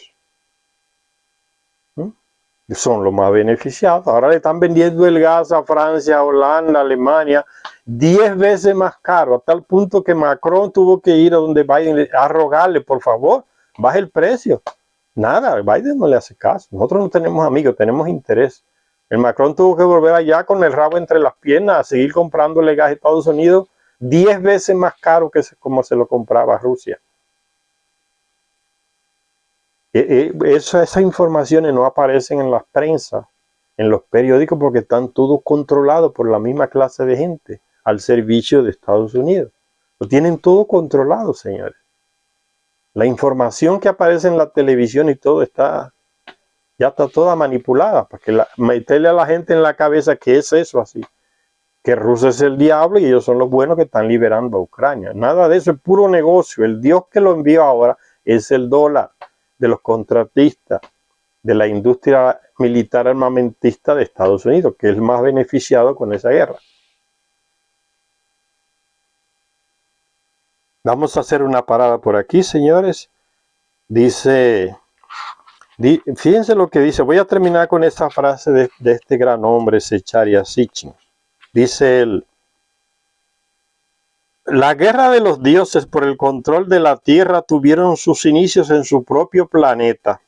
Son los más beneficiados. Ahora le están vendiendo el gas a Francia, Holanda, Alemania, 10 veces más caro, a tal punto que Macron tuvo que ir a donde Biden a rogarle, por favor, baje el precio. Nada, Biden no le hace caso. Nosotros no tenemos amigos, tenemos interés. El Macron tuvo que volver allá con el rabo entre las piernas a seguir comprándole gas a Estados Unidos 10 veces más caro que como se lo compraba a Rusia. Esas informaciones no aparecen en las prensas, en los periódicos, porque están todos controlados por la misma clase de gente al servicio de Estados Unidos. Lo tienen todo controlado, señores. La información que aparece en la televisión y todo está Ya está toda manipulada, para que meterle a la gente en la cabeza que es eso así. Que Rusia es el diablo y ellos son los buenos que están liberando a Ucrania. Nada de eso, es puro negocio. El Dios que lo envió ahora es el dólar de los contratistas, de la industria militar armamentista de Estados Unidos, que es el más beneficiado con esa guerra. Vamos a hacer una parada por aquí, señores. Dice, fíjense lo que dice. Voy a terminar con esta frase de este gran hombre, Zecharia Sitchin. Dice él: la guerra de los dioses por el control de la tierra tuvieron sus inicios en su propio planeta.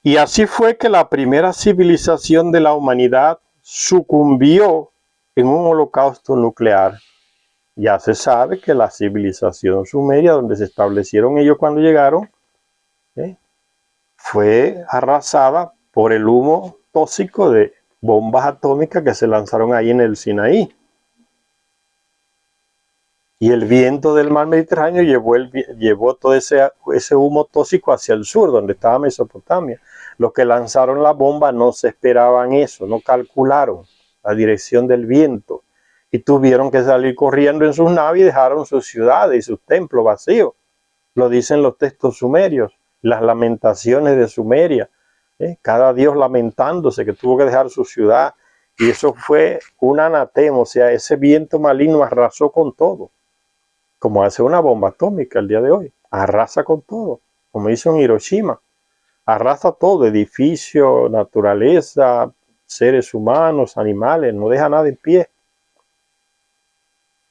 Y así fue que la primera civilización de la humanidad sucumbió en un holocausto nuclear. Ya se sabe que la civilización sumeria, donde se establecieron ellos cuando llegaron, fue arrasada por el humo tóxico de bombas atómicas que se lanzaron ahí en el Sinaí. Y el viento del mar Mediterráneo llevó todo ese humo tóxico hacia el sur, donde estaba Mesopotamia. Los que lanzaron la bomba no se esperaban eso, no calcularon la dirección del viento. Y tuvieron que salir corriendo en sus naves y dejaron sus ciudades y sus templos vacíos. Lo dicen los textos sumerios, las lamentaciones de Sumeria. Cada dios lamentándose que tuvo que dejar su ciudad. Y eso fue un anatema, o sea, ese viento maligno arrasó con todo. Como hace una bomba atómica el día de hoy, arrasa con todo, como hizo en Hiroshima, arrasa todo, edificio, naturaleza, seres humanos, animales, no deja nada en pie.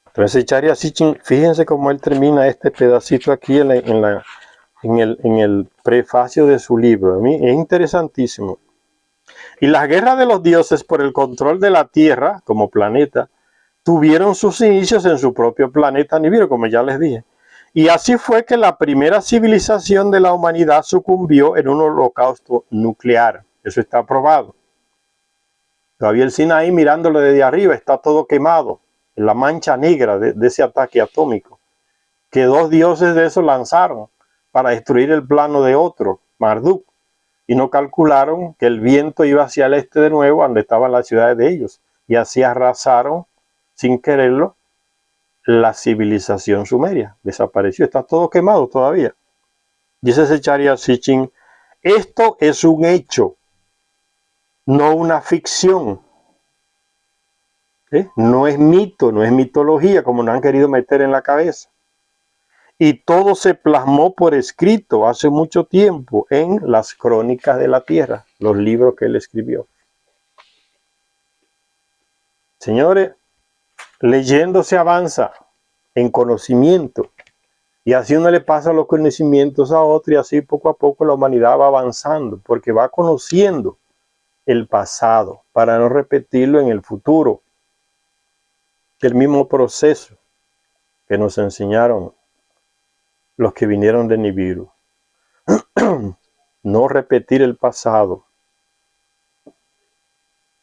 Entonces Zecharia Sitchin, fíjense cómo él termina este pedacito aquí en el prefacio de su libro. A mí es interesantísimo. Y las guerras de los dioses por el control de la Tierra como planeta tuvieron sus inicios en su propio planeta Nibiru, como ya les dije. Y así fue que la primera civilización de la humanidad sucumbió en un holocausto nuclear. Eso está probado. Todavía el Sinaí, mirándolo desde arriba, está todo quemado, en la mancha negra de ese ataque atómico, que dos dioses de esos lanzaron para destruir el plano de otro, Marduk, y no calcularon que el viento iba hacia el este de nuevo, donde estaban las ciudades de ellos, y así arrasaron sin quererlo la civilización sumeria. Desapareció, está todo quemado todavía. Dice Zecharia Sitchin: esto es un hecho, no una ficción. No es mito, no es mitología, como nos han querido meter en la cabeza. Y todo se plasmó por escrito hace mucho tiempo en las Crónicas de la Tierra, los libros que él escribió. Señores, leyendo se avanza en conocimiento, y así uno le pasa los conocimientos a otro, y así poco a poco la humanidad va avanzando, porque va conociendo el pasado para no repetirlo en el futuro. El mismo proceso que nos enseñaron los que vinieron de Nibiru. No repetir el pasado.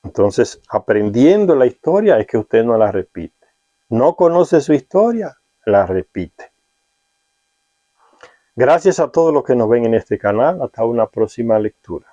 Entonces, aprendiendo la historia es que usted no la repite. No conoce su historia, la repite. Gracias a todos los que nos ven en este canal. Hasta una próxima lectura.